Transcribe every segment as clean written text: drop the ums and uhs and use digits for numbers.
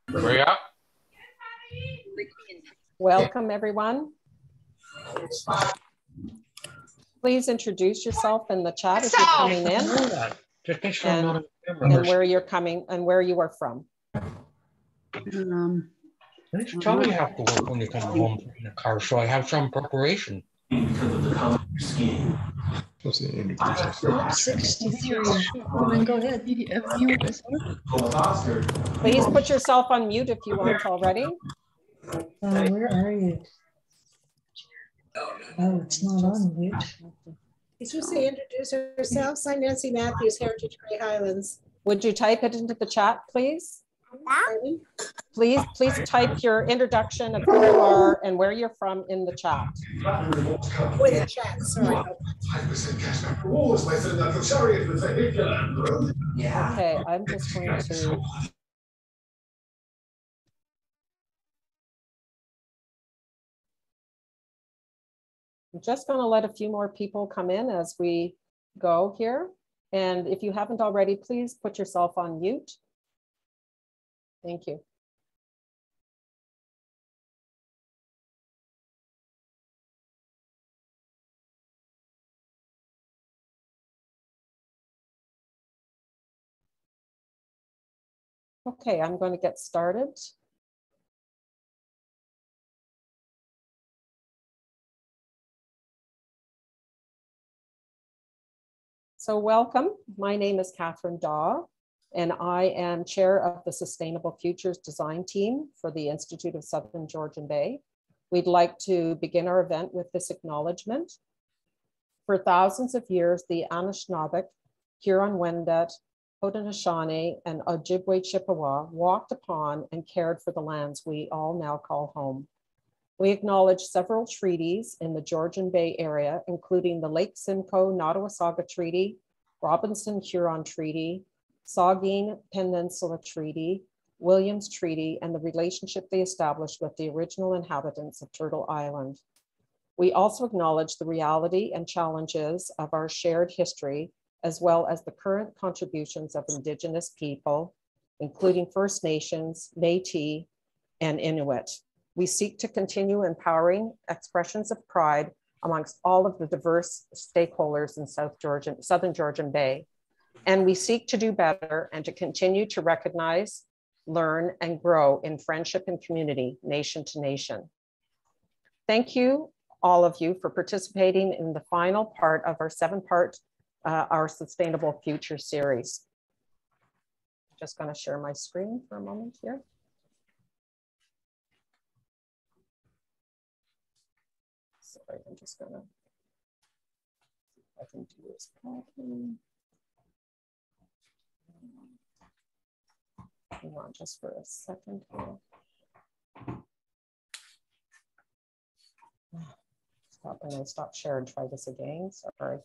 Hurry up. Welcome, everyone. Please introduce yourself in the chat as you're coming in, Just make sure I'm not and where you're coming and where you are from. Tell me you have to work when you come home in the car, so I have some preparation. Because of the color of your skin. 63. Go ahead. Please put yourself on mute if you aren't already. Where are you? Oh, it's not on mute. Did you say introduce yourself? I'm Nancy Matthews, Heritage Grey Highlands. Would you type it into the chat, please? Please type your introduction of who you are and where you're from in the chat. With the chat, sorry. Okay, I'm just going to. I'm just going to let a few more people come in as we go here. And if you haven't already, please put yourself on mute. Thank you. Okay, I'm going to get started. So welcome. My name is Catherine Daw, and I am chair of the Sustainable Futures Design Team for the Institute of South Georgian Bay. We'd like to begin our event with this acknowledgement. For thousands of years, the Anishinaabeg, Huron-Wendat, Haudenosaunee, and Ojibwe Chippewa walked upon and cared for the lands we all now call home. We acknowledge several treaties in the Georgian Bay area, including the Lake Simcoe Nottawasaga Treaty, Robinson Huron Treaty, Saugeen Peninsula Treaty, Williams Treaty, and the relationship they established with the original inhabitants of Turtle Island. We also acknowledge the reality and challenges of our shared history, as well as the current contributions of Indigenous people, including First Nations, Métis, and Inuit. We seek to continue empowering expressions of pride amongst all of the diverse stakeholders in Southern Georgian Bay. And we seek to do better and to continue to recognize, learn, and grow in friendship and community, nation to nation. Thank you, all of you, for participating in the final part of our 7-part our Sustainable Future series. I'm just going to share my screen for a moment here. Sorry, I'm just gonna, I can do this properly. Hang on just for a second here. Stop, and I stop share and try this again, sorry.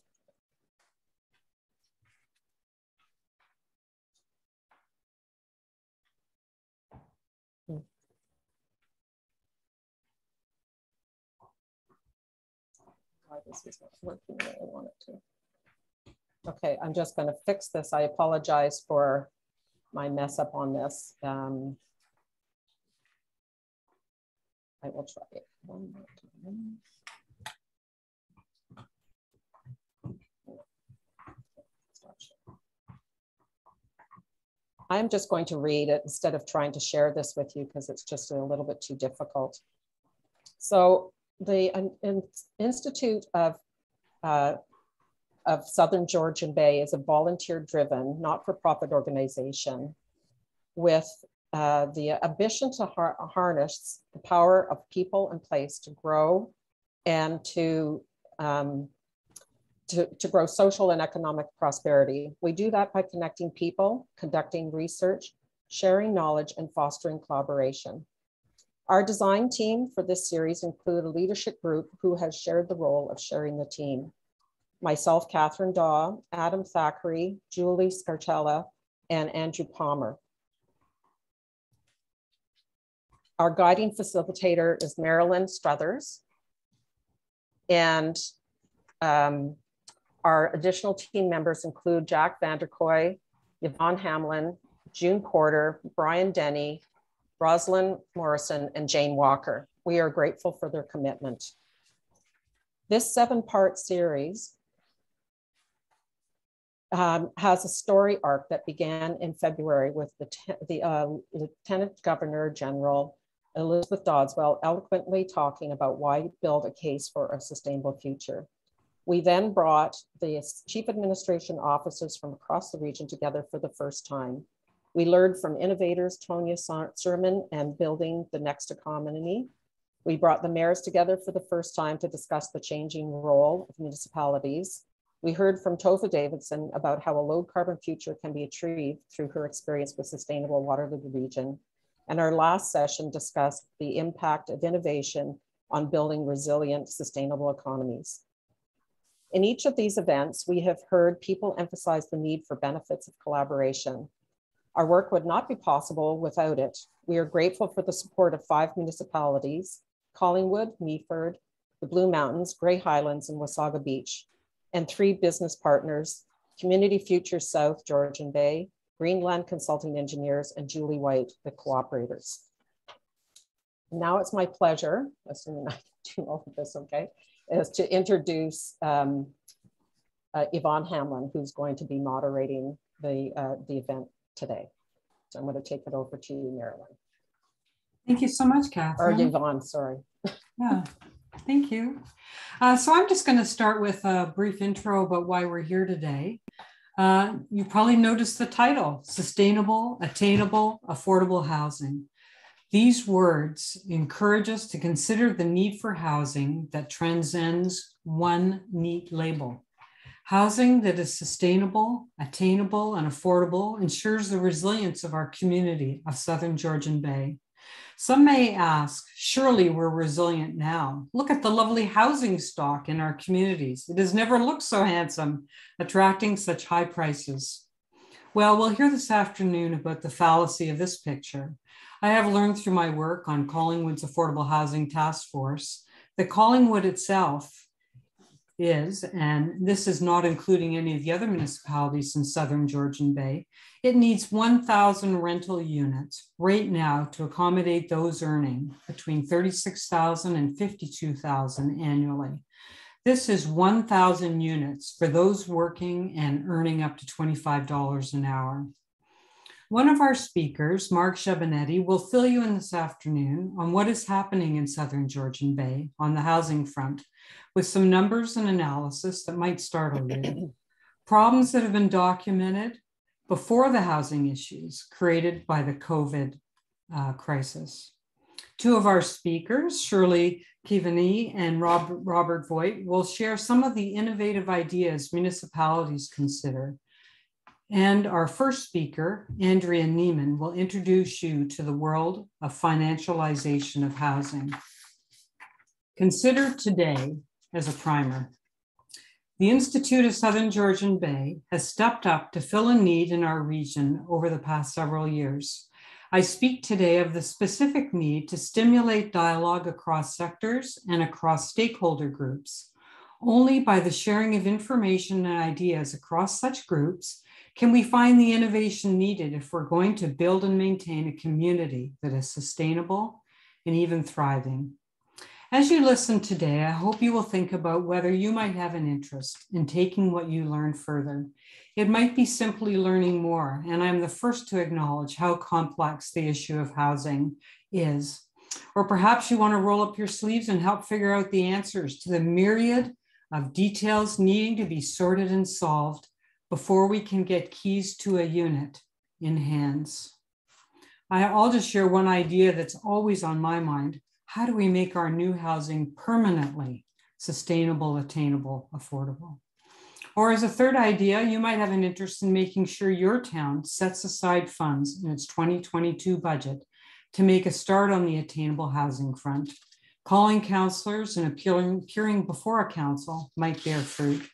This is not working the way I want it to. Okay, I'm just going to fix this. I apologize for my mess up on this. I will try it one more time. I'm just going to read it instead of trying to share this with you because it's just a little bit too difficult. So the Institute of Southern Georgian Bay is a volunteer-driven, not-for-profit organization with the ambition to harness the power of people and place to grow and to grow social and economic prosperity. We do that by connecting people, conducting research, sharing knowledge, and fostering collaboration. Our design team for this series include a leadership group who has shared the role of sharing the team. Myself, Catherine Daw, Adam Thackeray, Julie Scartella, and Andrew Palmer. Our guiding facilitator is Marilyn Struthers. And our additional team members include Jack Vanderkoy, Yvonne Hamlin, June Porter, Brian Denny, Rosalind Morrison, and Jane Walker. We are grateful for their commitment. This 7-part series has a story arc that began in February with the Lieutenant Governor General Elizabeth Doddswell eloquently talking about why build a case for a sustainable future. We then brought the chief administration officers from across the region together for the first time. We learned from innovators, Tonya Sermon and Building the Next Economy. We brought the mayors together for the first time to discuss the changing role of municipalities. We heard from Topher Davidson about how a low carbon future can be achieved through her experience with sustainable Waterloo region. And our last session discussed the impact of innovation on building resilient, sustainable economies. In each of these events, we have heard people emphasize the need for benefits of collaboration. Our work would not be possible without it. We are grateful for the support of 5 municipalities, Collingwood, Meaford, the Blue Mountains, Grey Highlands, and Wasaga Beach, and 3 business partners, Community Futures South Georgian Bay, Greenland Consulting Engineers, and Julie White, the cooperators. Now it's my pleasure, assuming I do all of this okay, is to introduce Yvonne Hamlin, who's going to be moderating the event today. So I'm going to take it over to you, Marilyn. Thank you so much, Catherine. Or Yvonne, sorry. Yeah, thank you. So I'm just going to start with a brief intro about why we're here today. You probably noticed the title, Sustainable, Attainable, Affordable Housing. These words encourage us to consider the need for housing that transcends one neat label. Housing that is sustainable, attainable, and affordable ensures the resilience of our community of Southern Georgian Bay. Some may ask, surely we're resilient now. Look at the lovely housing stock in our communities. It has never looked so handsome, attracting such high prices. Well, we'll hear this afternoon about the fallacy of this picture. I have learned through my work on Collingwood's Affordable Housing Task Force that Collingwood itself is, and this is not including any of the other municipalities in Southern Georgian Bay, it needs 1,000 rental units right now to accommodate those earning between $36,000 and $52,000 annually. This is 1,000 units for those working and earning up to $25 an hour. One of our speakers, Mark Shabanetti, will fill you in this afternoon on what is happening in Southern Georgian Bay on the housing front, with some numbers and analysis that might startle you. Problems that have been documented before the housing issues created by the COVID crisis. 2 of our speakers, Shirley Kivani and Robert Voigt, will share some of the innovative ideas municipalities consider. And our first speaker, Andrea Neiman, will introduce you to the world of financialization of housing. Consider today as a primer. The Institute of Southern Georgian Bay has stepped up to fill a need in our region over the past several years. I speak today of the specific need to stimulate dialogue across sectors and across stakeholder groups. Only by the sharing of information and ideas across such groups can we find the innovation needed if we're going to build and maintain a community that is sustainable and even thriving. As you listen today, I hope you will think about whether you might have an interest in taking what you learn further. It might be simply learning more, and I'm the first to acknowledge how complex the issue of housing is. Or perhaps you want to roll up your sleeves and help figure out the answers to the myriad of details needing to be sorted and solved before we can get keys to a unit in hands. I'll just share one idea that's always on my mind. How do we make our new housing permanently sustainable, attainable, affordable? Or as a third idea, you might have an interest in making sure your town sets aside funds in its 2022 budget to make a start on the attainable housing front. Calling counselors and appearing before a council might bear fruit.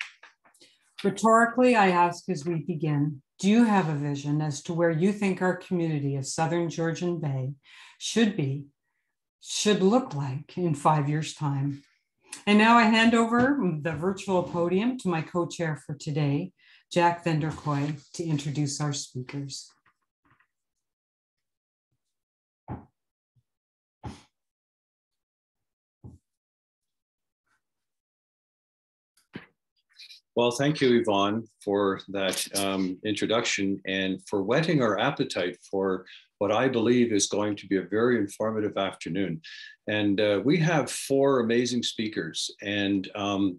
Rhetorically, I ask as we begin, do you have a vision as to where you think our community of Southern Georgian Bay should look like in 5 years' time? And now I hand over the virtual podium to my co-chair for today, Jack Vanderkoy, to introduce our speakers. Well, thank you, Yvonne, for that introduction and for whetting our appetite for what I believe is going to be a very informative afternoon. And we have 4 amazing speakers. And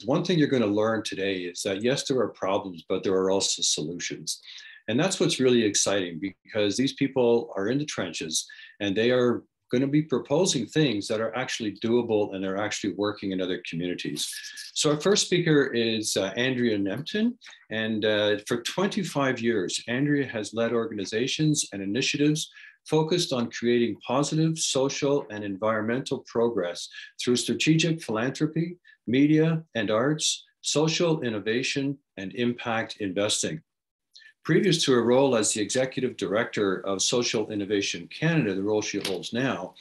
one thing you're going to learn today is that, yes, there are problems, but there are also solutions. And that's what's really exciting, because these people are in the trenches and they are going to be proposing things that are actually doable and they're actually working in other communities. So our first speaker is Andrea Nempton. And for 25 years, Andrea has led organizations and initiatives focused on creating positive social and environmental progress through strategic philanthropy, media and arts, social innovation, and impact investing. Previous to her role as the Executive Director of Social Innovation Canada, the role she holds now,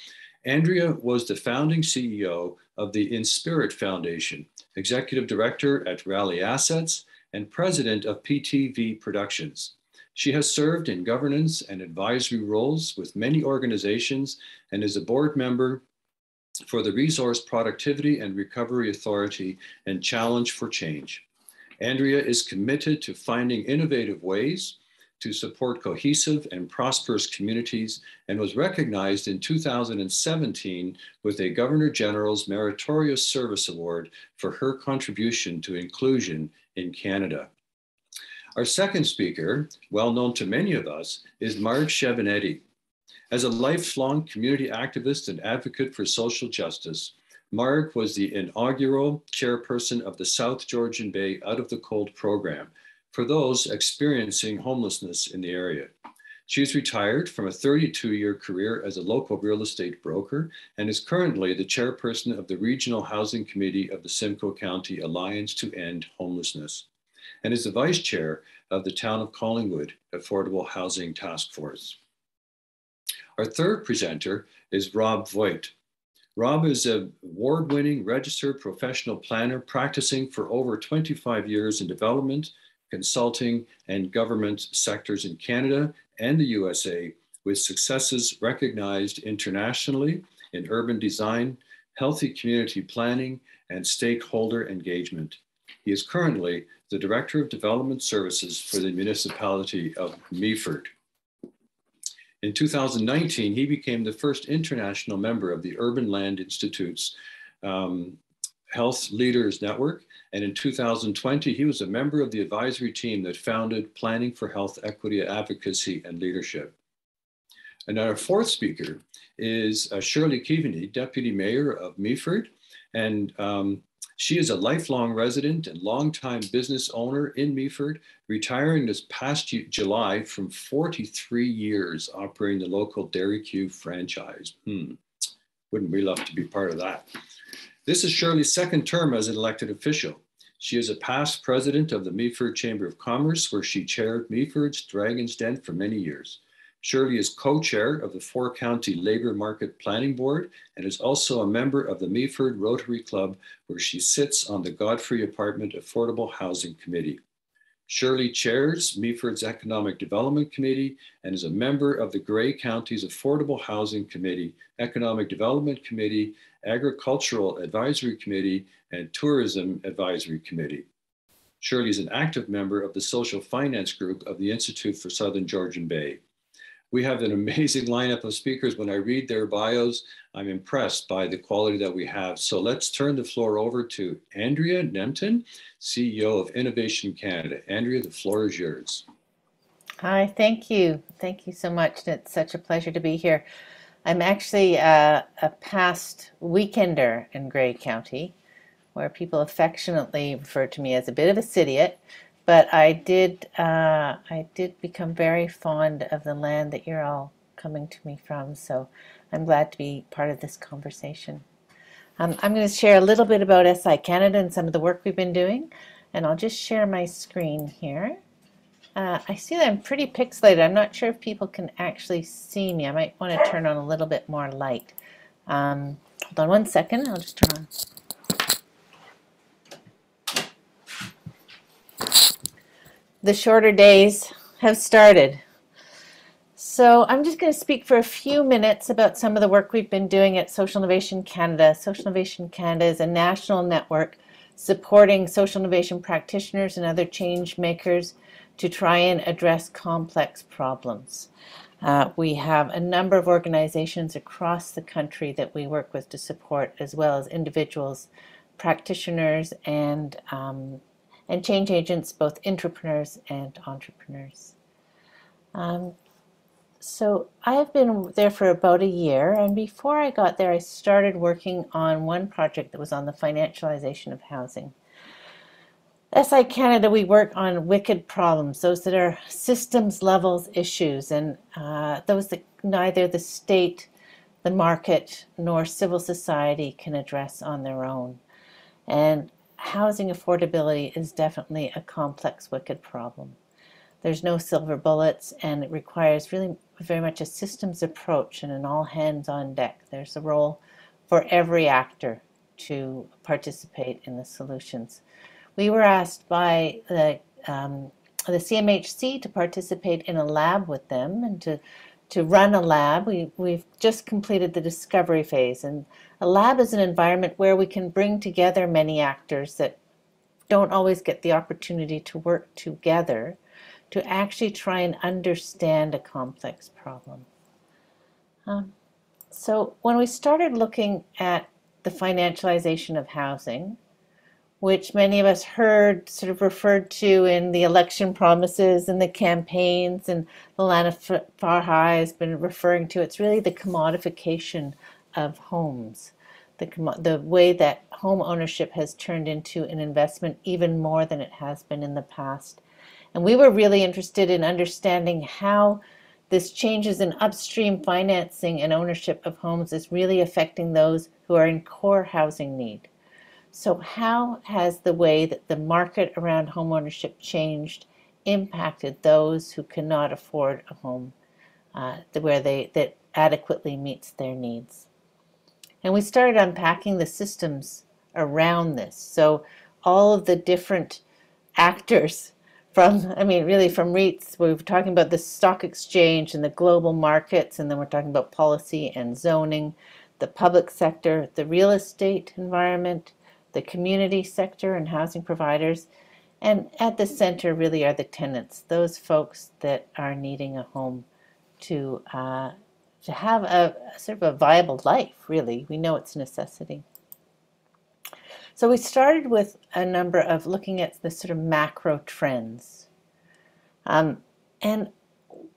Andrea was the founding CEO of the In Spirit Foundation, Executive Director at Rally Assets, and President of PTV Productions. She has served in governance and advisory roles with many organizations and is a board member for the Resource Productivity and Recovery Authority and Challenge for Change. Andrea is committed to finding innovative ways to support cohesive and prosperous communities and was recognized in 2017 with a Governor General's Meritorious Service Award for her contribution to inclusion in Canada. Our second speaker, well known to many of us, is Marg Chevanetti. As a lifelong community activist and advocate for social justice, Marg was the inaugural chairperson of the South Georgian Bay Out of the Cold program for those experiencing homelessness in the area. She is retired from a 32-year career as a local real estate broker and is currently the chairperson of the Regional Housing Committee of the Simcoe County Alliance to End Homelessness and is the vice chair of the Town of Collingwood Affordable Housing Task Force. Our third presenter is Rob Voigt. Rob is an award-winning registered professional planner practicing for over 25 years in development, consulting, and government sectors in Canada and the USA, with successes recognized internationally in urban design, healthy community planning, and stakeholder engagement. He is currently the Director of Development Services for the municipality of Meaford. In 2019, he became the first international member of the Urban Land Institute's Health Leaders Network. And in 2020, he was a member of the advisory team that founded Planning for Health Equity, Advocacy, and Leadership. And our fourth speaker is Shirley Keaveney, Deputy Mayor of Meaford. And she is a lifelong resident and longtime business owner in Meaford, retiring this past July from 43 years operating the local Dairy Q franchise. Wouldn't we love to be part of that? This is Shirley's second term as an elected official. She is a past president of the Meaford Chamber of Commerce, where she chaired Meaford's Dragon's Den for many years. Shirley is co-chair of the 4-County Labour Market Planning Board and is also a member of the Meaford Rotary Club, where she sits on the Godfrey Apartment Affordable Housing Committee. Shirley chairs Meaford's Economic Development Committee and is a member of the Grey County's Affordable Housing Committee, Economic Development Committee, Agricultural Advisory Committee, and Tourism Advisory Committee. Shirley is an active member of the Social Finance Group of the Institute for South Georgian Bay. We have an amazing lineup of speakers. When I read their bios, I'm impressed by the quality that we have. So let's turn the floor over to Andrea Nempton, CEO of Innovation Canada. Andrea, the floor is yours. Hi, thank you. Thank you so much. It's such a pleasure to be here. I'm actually a past weekender in Grey County, where people affectionately refer to me as a bit of a cityite. But I did become very fond of the land that you're all coming to me from. So I'm glad to be part of this conversation. I'm going to share a little bit about SI Canada and some of the work we've been doing. And I'll just share my screen here. I see that I'm pretty pixelated. I'm not sure if people can actually see me. I might want to turn on a little bit more light. Hold on one second. I'll just turn on. the shorter days have started. So I'm just going to speak for a few minutes about some of the work we've been doing at Social Innovation Canada. Social Innovation Canada is a national network supporting social innovation practitioners and other change makers to try and address complex problems. We have a number of organizations across the country that we work with to support, as well as individuals, practitioners, and change agents, both entrepreneurs and entrepreneurs. So I have been there for about a year, and before I got there, I started working on one project that was on the financialization of housing. SI Canada, we work on wicked problems, those that are systems levels issues, and those that neither the state, the market, nor civil society can address on their own. And housing affordability is definitely a complex, wicked problem. There's no silver bullets, and it requires really very much a systems approach and an all hands on deck. There's a role for every actor to participate in the solutions. We were asked by the CMHC to participate in a lab with them and to run a lab. We've just completed the discovery phase, and a lab is an environment where we can bring together many actors that don't always get the opportunity to work together to actually try and understand a complex problem. So when we started looking at the financialization of housing, which many of us heard sort of referred to in the election promises and the campaigns, and Lana Farhai has been referring to, it's really the commodification of homes, the way that home ownership has turned into an investment even more than it has been in the past. And we were really interested in understanding how this changes in upstream financing and ownership of homes is really affecting those who are in core housing need. So how has the way that the market around home ownership changed impacted those who cannot afford a home that adequately meets their needs? And we started unpacking the systems around this. So all of the different actors from REITs, we're talking about the stock exchange and the global markets, and then we're talking about policy and zoning, the public sector, the real estate environment, the community sector and housing providers, and at the center really are the tenants, those folks that are needing a home to have a sort of a viable life, really. We know it's a necessity. So we started with a number of looking at the sort of macro trends. And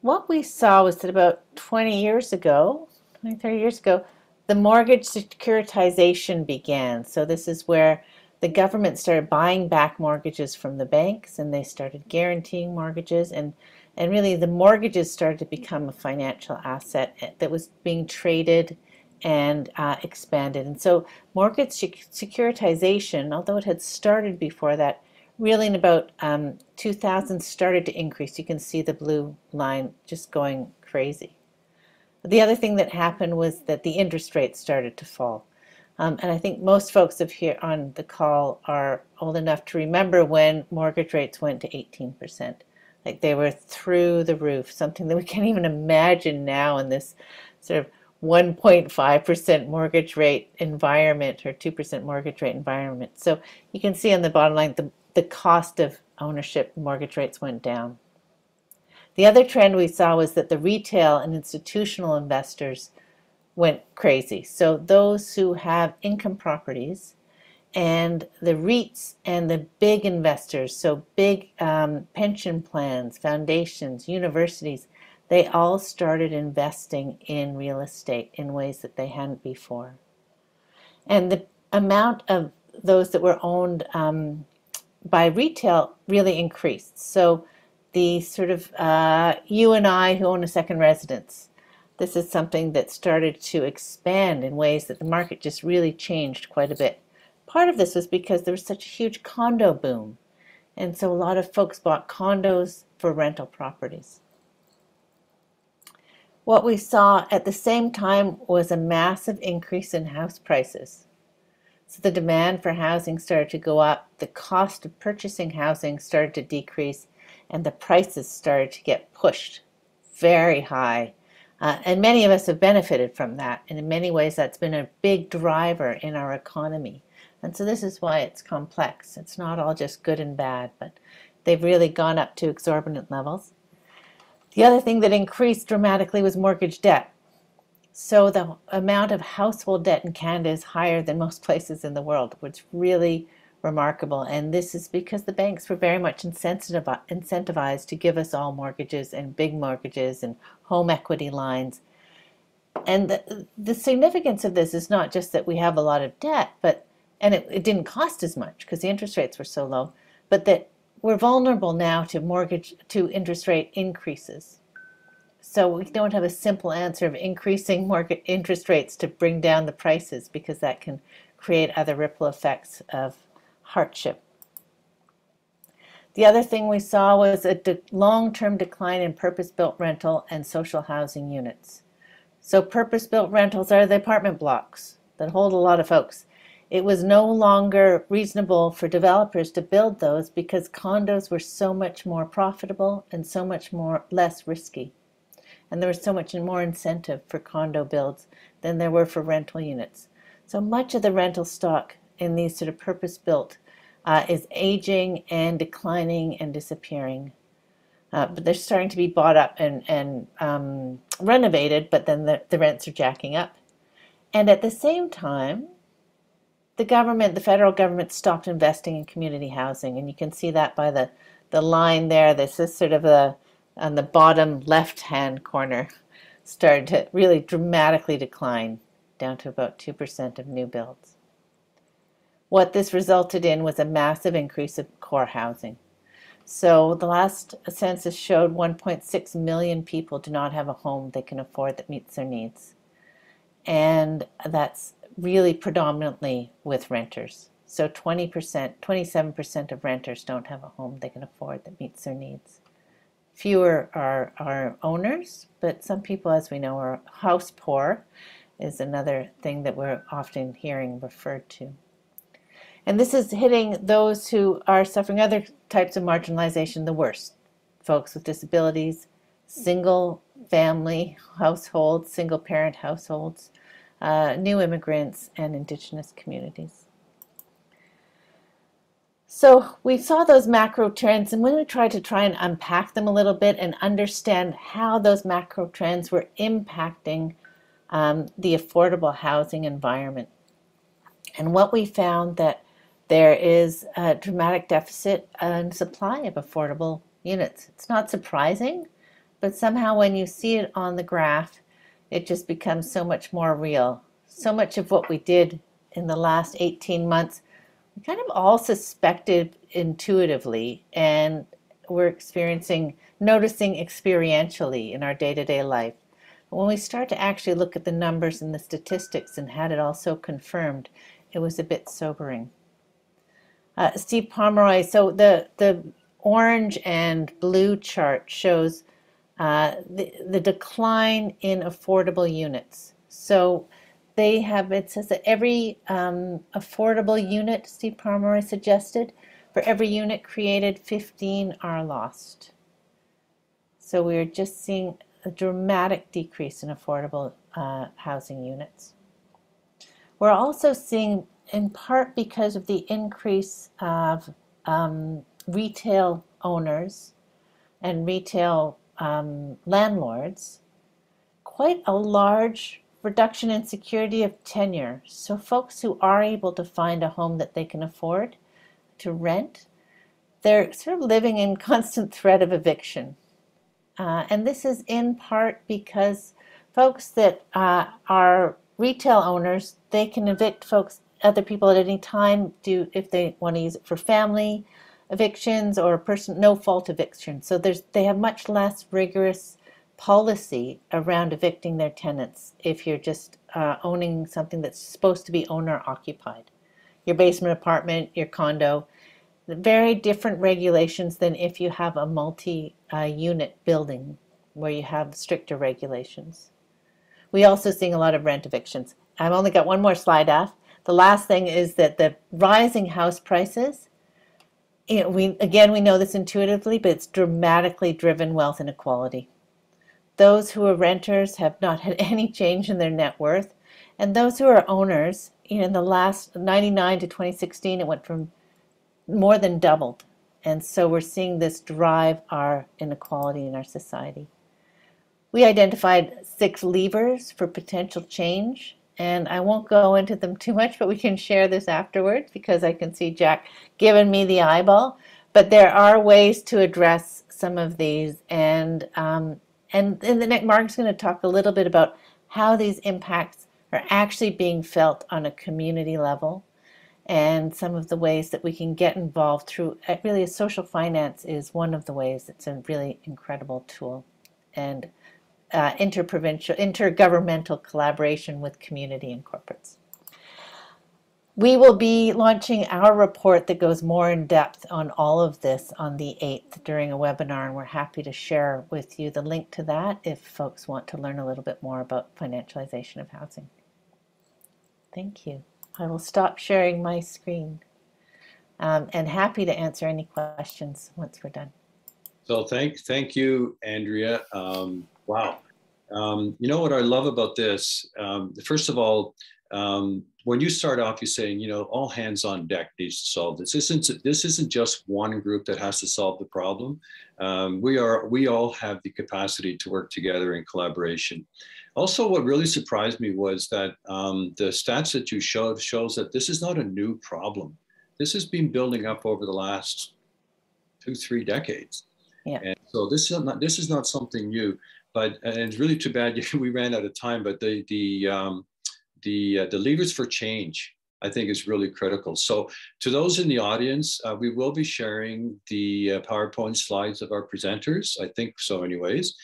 what we saw was that about 30 years ago, the mortgage securitization began. So this is where the government started buying back mortgages from the banks, and they started guaranteeing mortgages, and really the mortgages started to become a financial asset that was being traded and expanded. And so mortgage securitization, although it had started before that, really in about 2000 started to increase. You can see the blue line just going crazy. The other thing that happened was that the interest rates started to fall. And I think most folks here on the call are old enough to remember when mortgage rates went to 18%. Like they were through the roof, something that we can't even imagine now in this sort of 1.5% mortgage rate environment or 2% mortgage rate environment. So you can see on the bottom line, the cost of ownership mortgage rates went down. The other trend we saw was that the retail and institutional investors went crazy. So those who have income properties and the REITs and the big investors, so big pension plans, foundations, universities, they all started investing in real estate in ways that they hadn't before. And the amount of those that were owned by retail really increased. So the sort of you and I who own a second residence, this is something that started to expand in ways that the market just really changed quite a bit. Part of this was because there was such a huge condo boom. And so a lot of folks bought condos for rental properties. What we saw at the same time was a massive increase in house prices. So the demand for housing started to go up, the cost of purchasing housing started to decrease, and the prices started to get pushed very high. And many of us have benefited from that. And in many ways, that's been a big driver in our economy. And so this is why it's complex. It's not all just good and bad, but they've really gone up to exorbitant levels. The other thing that increased dramatically was mortgage debt. So the amount of household debt in Canada is higher than most places in the world, which is really remarkable. And this is because the banks were very much incentivized to give us all mortgages and big mortgages and home equity lines. And the significance of this is not just that we have a lot of debt, and it didn't cost as much because the interest rates were so low, but that we're vulnerable now to interest rate increases. So we don't have a simple answer of increasing mortgage interest rates to bring down the prices, because that can create other ripple effects of hardship. The other thing we saw was a long-term decline in purpose-built rental and social housing units. So purpose-built rentals are the apartment blocks that hold a lot of folks. It was no longer reasonable for developers to build those because condos were so much more profitable and so much less risky. And there was so much more incentive for condo builds than there were for rental units. So much of the rental stock in these sort of purpose-built is aging and declining and disappearing. But they're starting to be bought up and renovated, but then the rents are jacking up. And at the same time, the federal government stopped investing in community housing. And you can see that by the line there. This is sort of on the bottom left-hand corner, started to really dramatically decline down to about 2% of new builds. What this resulted in was a massive increase of core housing. So the last census showed 1.6 million people do not have a home they can afford that meets their needs. And that's really predominantly with renters. So 27% of renters don't have a home they can afford that meets their needs. Fewer are owners, but some people, as we know, are house poor, is another thing that we're often hearing referred to. And this is hitting those who are suffering other types of marginalization the worst. Folks with disabilities, single family households, single parent households, new immigrants, and Indigenous communities. So we saw those macro trends, and when we tried to try and unpack them a little bit and understand how those macro trends were impacting the affordable housing environment. And what we found that there is a dramatic deficit in supply of affordable units. It's not surprising, but somehow when you see it on the graph, it just becomes so much more real. So much of what we did in the last 18 months, we kind of all suspected intuitively, and we're noticing experientially in our day-to-day life. But when we start to actually look at the numbers and the statistics and had it all so confirmed, it was a bit sobering. Steve Pomeroy, so the orange and blue chart shows the decline in affordable units. So it says that every affordable unit, Steve Pomeroy suggested, for every unit created, 15 are lost. So we're just seeing a dramatic decrease in affordable housing units. We're also seeing, in part because of the increase of retail owners and retail landlords, quite a large reduction in security of tenure. So folks who are able to find a home that they can afford to rent, they're sort of living in constant threat of eviction. And this is in part because folks that are retail owners, they can evict other people at any time if they want to use it for family evictions or no-fault evictions. So they have much less rigorous policy around evicting their tenants if you're just owning something that's supposed to be owner-occupied. Your basement apartment, your condo, very different regulations than if you have a multi-unit building where you have stricter regulations. We also seeing a lot of rent evictions. I've only got one more slide off. The last thing is that the rising house prices we know this intuitively, but it's dramatically driven wealth inequality. Those who are renters have not had any change in their net worth, and those who are owners, in the last 99 to 2016, it went from more than doubled. And so we're seeing this drive our inequality in our society. We identified 6 levers for potential change, and I won't go into them too much, but we can share this afterwards because I can see Jack giving me the eyeball. But there are ways to address some of these, and in the next, Mark's going to talk a little bit about how these impacts are actually being felt on a community level, and some of the ways that we can get involved through really social finance is one of the ways. It's a really incredible tool, and intergovernmental collaboration with community and corporates. We will be launching our report that goes more in depth on all of this on the 8th during a webinar, and we're happy to share with you the link to that if folks want to learn a little bit more about financialization of housing. Thank you. I will stop sharing my screen and happy to answer any questions once we're done. So thank you, Andrea. Wow. You know what I love about this? First of all, when you start off, you're saying, all hands on deck needs to solve this. This isn't just one group that has to solve the problem. We all have the capacity to work together in collaboration. Also, what really surprised me was that the stats that you showed shows that this is not a new problem. This has been building up over the last 2-3 decades. Yeah. And so this is not something new. And it's really too bad we ran out of time. But the levers for change, I think, is really critical. So to those in the audience, we will be sharing the PowerPoint slides of our presenters. I think so, anyways.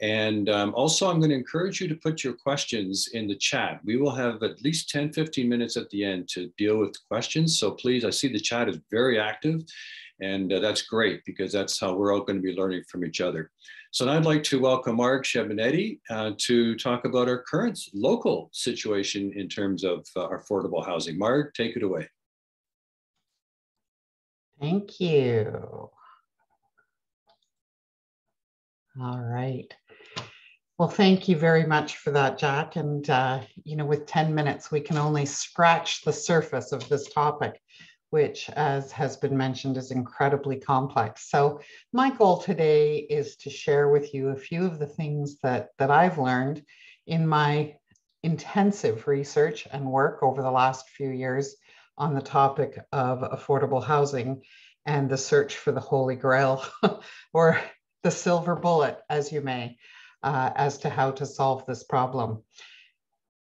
And also, I'm going to encourage you to put your questions in the chat. We will have at least 10-15 minutes at the end to deal with questions. So please, I see the chat is very active, and that's great because that's how we're all going to be learning from each other. So now I'd like to welcome Mark Chevanetti to talk about our current local situation in terms of affordable housing. Mark, take it away. Thank you. All right. Well, thank you very much for that, Jack. And, with 10 minutes, we can only scratch the surface of this topic, which, as has been mentioned, is incredibly complex. So my goal today is to share with you a few of the things that I've learned in my intensive research and work over the last few years on the topic of affordable housing and the search for the Holy Grail or the silver bullet, as you may, as to how to solve this problem.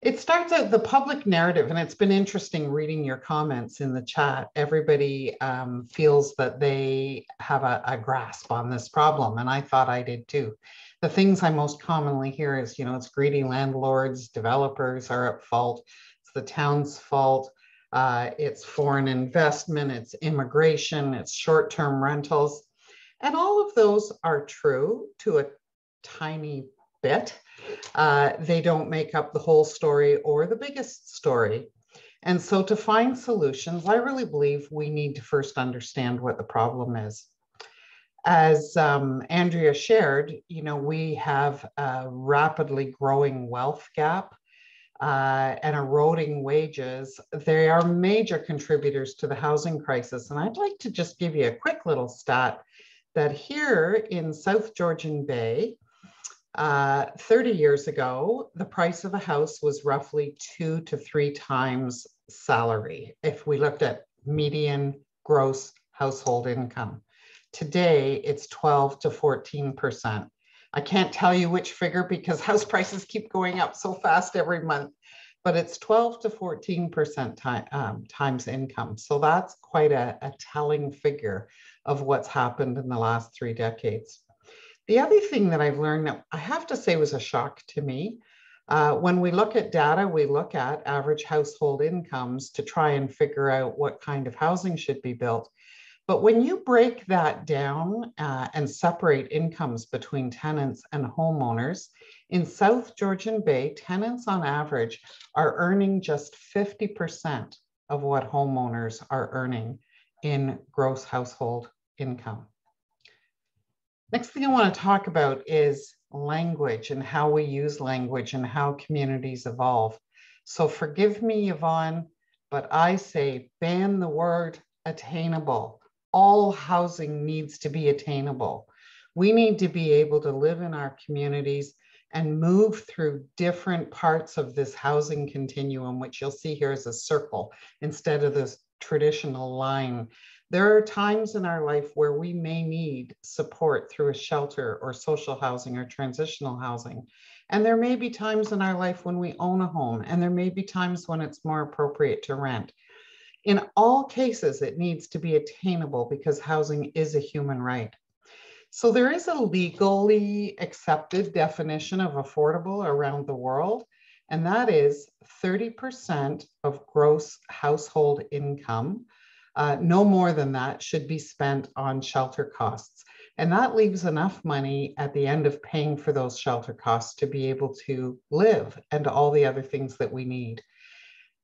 It starts out the public narrative, and it's been interesting reading your comments in the chat. Everybody feels that they have a grasp on this problem, and I thought I did too. The things I most commonly hear is, it's greedy landlords, developers are at fault, it's the town's fault, it's foreign investment, it's immigration, it's short-term rentals. And all of those are true to a tiny bit. They don't make up the whole story or the biggest story. And so to find solutions, I really believe we need to first understand what the problem is. As Andrea shared, we have a rapidly growing wealth gap and eroding wages. They are major contributors to the housing crisis. And I'd like to just give you a quick little stat that here in South Georgian Bay, 30 years ago, the price of a house was roughly 2 to 3 times salary if we looked at median gross household income. Today, it's 12 to 14%. I can't tell you which figure because house prices keep going up so fast every month, but it's 12 to 14% times income. So that's quite a telling figure of what's happened in the last 3 decades. The other thing that I've learned that I have to say was a shock to me, when we look at data, we look at average household incomes to try and figure out what kind of housing should be built. But when you break that down and separate incomes between tenants and homeowners, in South Georgian Bay, tenants on average are earning just 50% of what homeowners are earning. in gross household income. Next thing I want to talk about is language and how we use language and how communities evolve. So forgive me, Yvonne, but I say ban the word attainable. All housing needs to be attainable. We need to be able to live in our communities and move through different parts of this housing continuum, which you'll see here as a circle instead of this traditional line. There are times in our life where we may need support through a shelter or social housing or transitional housing. And there may be times in our life when we own a home, and there may be times when it's more appropriate to rent. In all cases, it needs to be attainable because housing is a human right. So there is a legally accepted definition of affordable around the world, and that is 30% of gross household income. No more than that should be spent on shelter costs. And that leaves enough money at the end of paying for those shelter costs to be able to live and all the other things that we need.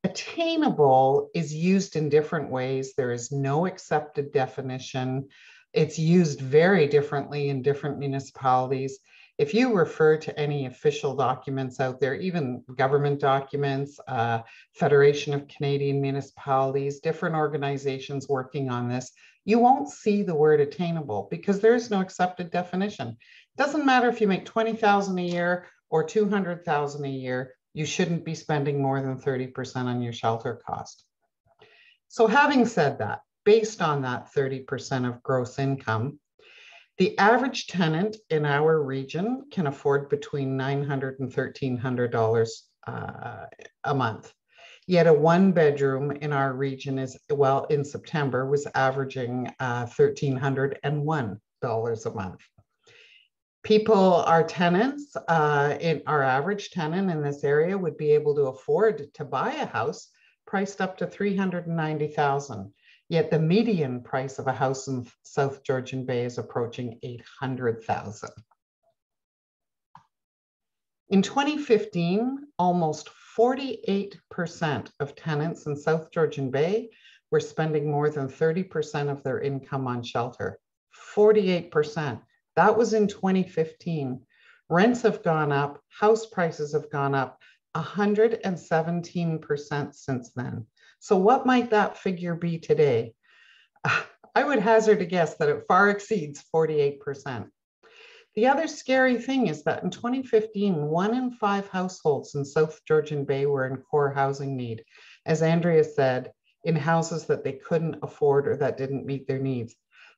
Attainable is used in different ways. There is no accepted definition. It's used very differently in different municipalities. If you refer to any official documents out there, even government documents, Federation of Canadian Municipalities, different organizations working on this, you won't see the word attainable because there is no accepted definition. It doesn't matter if you make $20,000 a year or $200,000 a year, you shouldn't be spending more than 30% on your shelter cost. So having said that, based on that 30% of gross income, the average tenant in our region can afford between $900 and $1,300 a month. Yet a one bedroom in our region is, well, in September was averaging $1,301 a month. People, our tenants, in our average tenant in this area would be able to afford to buy a house priced up to $390,000. Yet the median price of a house in South Georgian Bay is approaching $800,000. In 2015, almost 48% of tenants in South Georgian Bay were spending more than 30% of their income on shelter. 48%. That was in 2015. Rents have gone up, house prices have gone up 117% since then. So what might that figure be today? I would hazard a guess that it far exceeds 48%. The other scary thing is that in 2015, 1 in 5 households in South Georgian Bay were in core housing need, as Andrea said, in houses that they couldn't afford or that didn't meet their needs.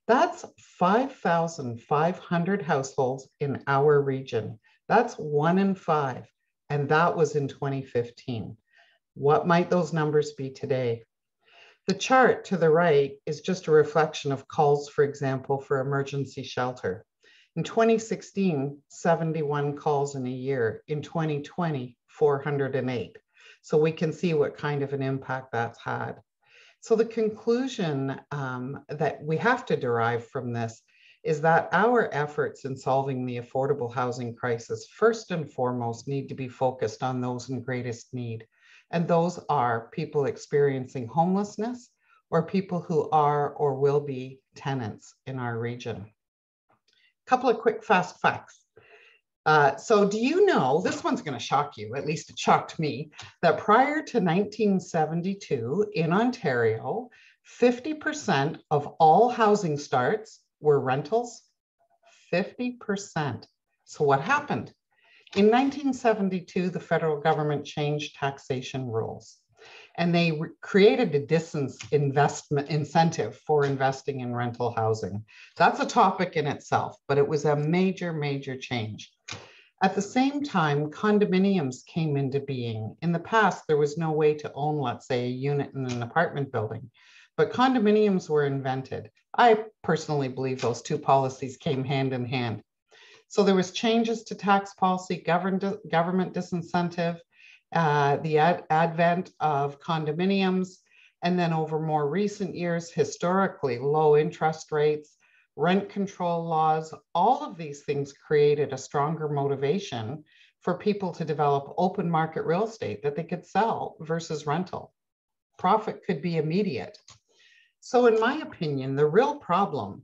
That's 5,500 households in our region. That's 1 in 5, and that was in 2015. What might those numbers be today? The chart to the right is just a reflection of calls, for example, for emergency shelter. In 2016, 71 calls in a year. In 2020, 408. So we can see what kind of an impact that's had. So the conclusion that we have to derive from this is that our efforts in solving the affordable housing crisis, first and foremost, need to be focused on those in greatest need. And those are people experiencing homelessness or people who are or will be tenants in our region. A couple of quick fast facts. So do you know, this one's going to shock you, at least it shocked me, that prior to 1972 in Ontario, 50% of all housing starts were rentals, 50%. So what happened? In 1972, the federal government changed taxation rules, and they created a disinvestment incentive for investing in rental housing. That's a topic in itself, but it was a major, major change. At the same time, condominiums came into being. In the past, there was no way to own, let's say, a unit in an apartment building, but condominiums were invented. I personally believe those two policies came hand in hand. So there was changes to tax policy, government disincentive, the advent of condominiums, and then over more recent years, historically, low interest rates, rent control laws, all of these things created a stronger motivation for people to develop open market real estate that they could sell versus rental. Profit could be immediate. So in my opinion, the real problem,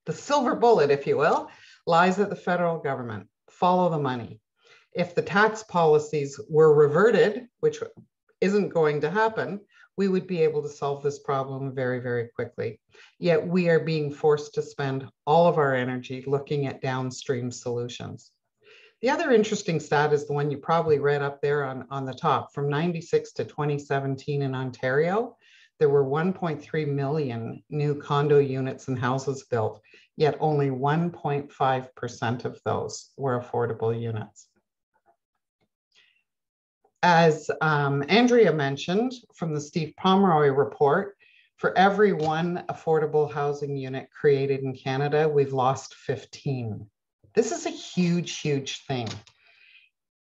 the silver bullet, if you will, lies at the federal government. Follow the money. If the tax policies were reverted, which isn't going to happen, we would be able to solve this problem very, very quickly. Yet we are being forced to spend all of our energy looking at downstream solutions. The other interesting stat is the one you probably read up there on the top. From 96 to 2017 in Ontario, there were 1.3 million new condo units and houses built, yet only 1.5% of those were affordable units. As Andrea mentioned from the Steve Pomeroy report, for every one affordable housing unit created in Canada, we've lost 15. This is a huge, huge thing.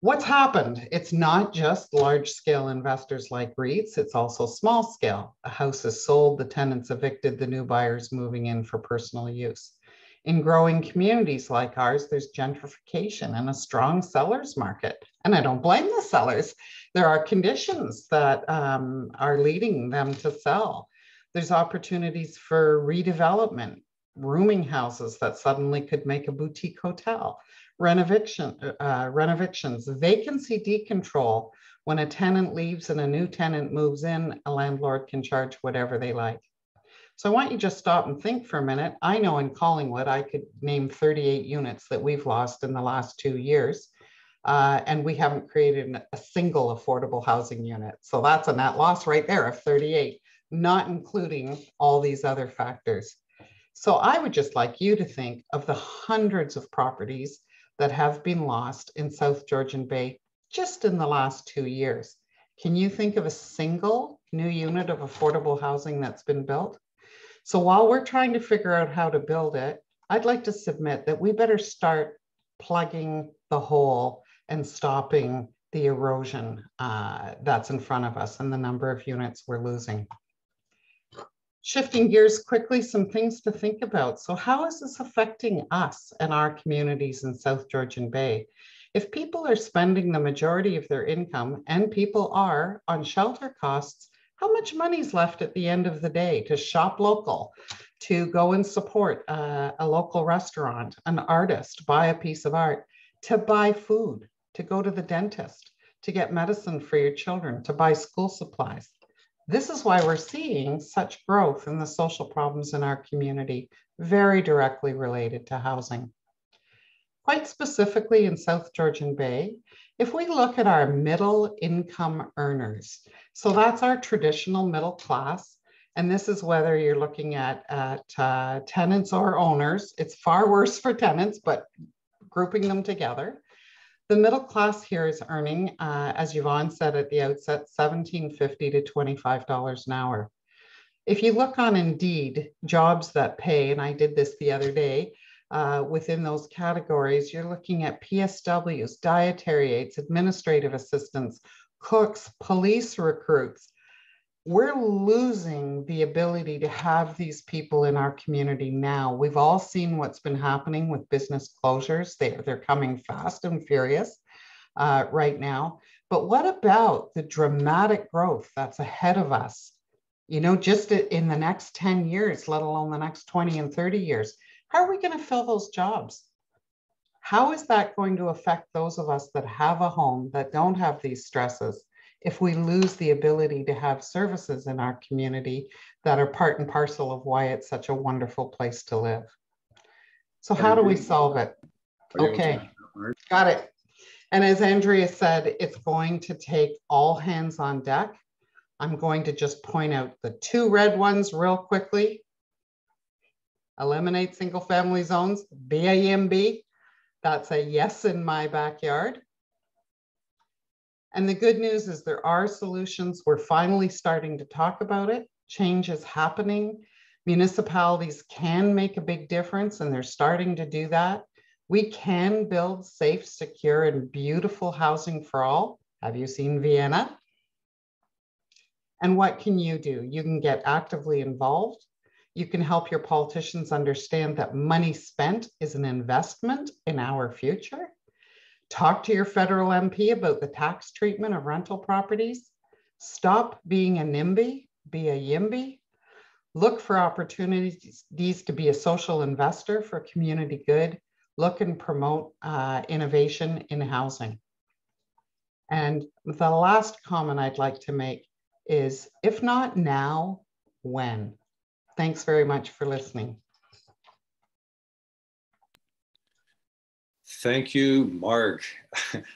What's happened? It's not just large scale investors like REITs, it's also small scale. A house is sold, the tenants evicted, the new buyers moving in for personal use. In growing communities like ours, there's gentrification and a strong seller's market. And I don't blame the sellers. There are conditions that are leading them to sell. There's opportunities for redevelopment, rooming houses that suddenly could make a boutique hotel. Renovations, vacancy decontrol. When a tenant leaves and a new tenant moves in, a landlord can charge whatever they like. So I want you to just stop and think for a minute. I know in Collingwood, I could name 38 units that we've lost in the last 2 years, and we haven't created a single affordable housing unit. So that's a net loss right there of 38, not including all these other factors. So I would just like you to think of the hundreds of properties that have been lost in South Georgian Bay just in the last 2 years. Can you think of a single new unit of affordable housing that's been built? So while we're trying to figure out how to build it, I'd like to submit that we better start plugging the hole and stopping the erosion that's in front of us and the number of units we're losing. Shifting gears quickly, some things to think about. So how is this affecting us and our communities in South Georgian Bay? If people are spending the majority of their income, and people are, on shelter costs, how much money is left at the end of the day to shop local, to go and support a local restaurant, an artist, buy a piece of art, to buy food, to go to the dentist, to get medicine for your children, to buy school supplies? This is why we're seeing such growth in the social problems in our community, very directly related to housing. Quite specifically in South Georgian Bay, if we look at our middle income earners, so that's our traditional middle class, and this is whether you're looking at tenants or owners. It's far worse for tenants, but grouping them together. The middle class here is earning, as Yvonne said at the outset, $17.50 to $25 an hour. If you look on Indeed, jobs that pay, and I did this the other day, within those categories, you're looking at PSWs, dietary aides, administrative assistants, cooks, police recruits. We're losing the ability to have these people in our community now. We've all seen what's been happening with business closures. They're coming fast and furious right now. But what about the dramatic growth that's ahead of us? You know, just in the next 10 years, let alone the next 20 and 30 years. How are we going to fill those jobs? How is that going to affect those of us that have a home, that don't have these stresses, if we lose the ability to have services in our community that are part and parcel of why it's such a wonderful place to live? So how do we solve it? Okay, got it. And as Andrea said, it's going to take all hands on deck. I'm going to just point out the 2 red ones real quickly. Eliminate single family zones, BAMB. That's a yes in my backyard. And the good news is there are solutions. We're finally starting to talk about it. Change is happening. Municipalities can make a big difference, and they're starting to do that. We can build safe, secure, and beautiful housing for all. Have you seen Vienna? And what can you do? You can get actively involved. You can help your politicians understand that money spent is an investment in our future. Talk to your federal MP about the tax treatment of rental properties. Stop being a NIMBY, be a YIMBY. look for opportunities to be a social investor for community good, look and promote innovation in housing. And the last comment I'd like to make is, if not now, when? Thanks very much for listening. Thank you, Mark.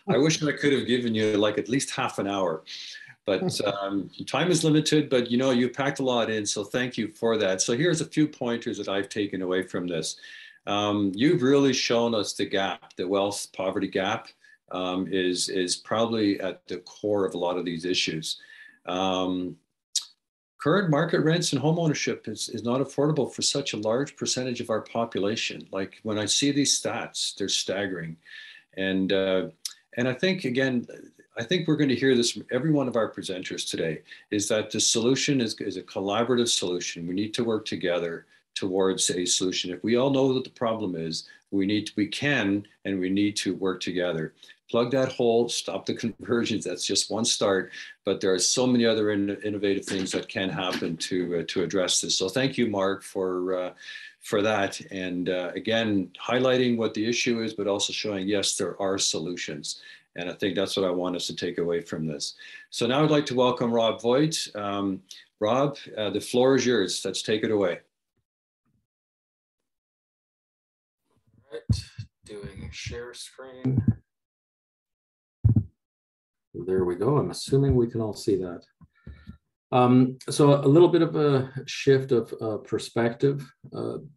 I wish I could have given you like at least half an hour, but time is limited, but you know, you packed a lot in, so thank you for that. So here's a few pointers that I've taken away from this. You've really shown us the gap, the wealth poverty gap is probably at the core of a lot of these issues. Current market rents and homeownership is not affordable for such a large percentage of our population. Like when I see these stats, they're staggering. And I think, again, I think we're going to hear this from every one of our presenters today, is that the solution is a collaborative solution. We need to work together towards a solution. If we all know what the problem is, we can and we need to work together. Plug that hole, stop the conversions. That's just one start, but there are so many other innovative things that can happen to address this. So thank you, Mark, for that. And again, highlighting what the issue is, but also showing, yes, there are solutions. And I think that's what I want us to take away from this. So now I'd like to welcome Rob Voigt. Rob, the floor is yours. Let's take it away. All right, doing share screen. There we go. I'm assuming we can all see that. So a little bit of a shift of perspective.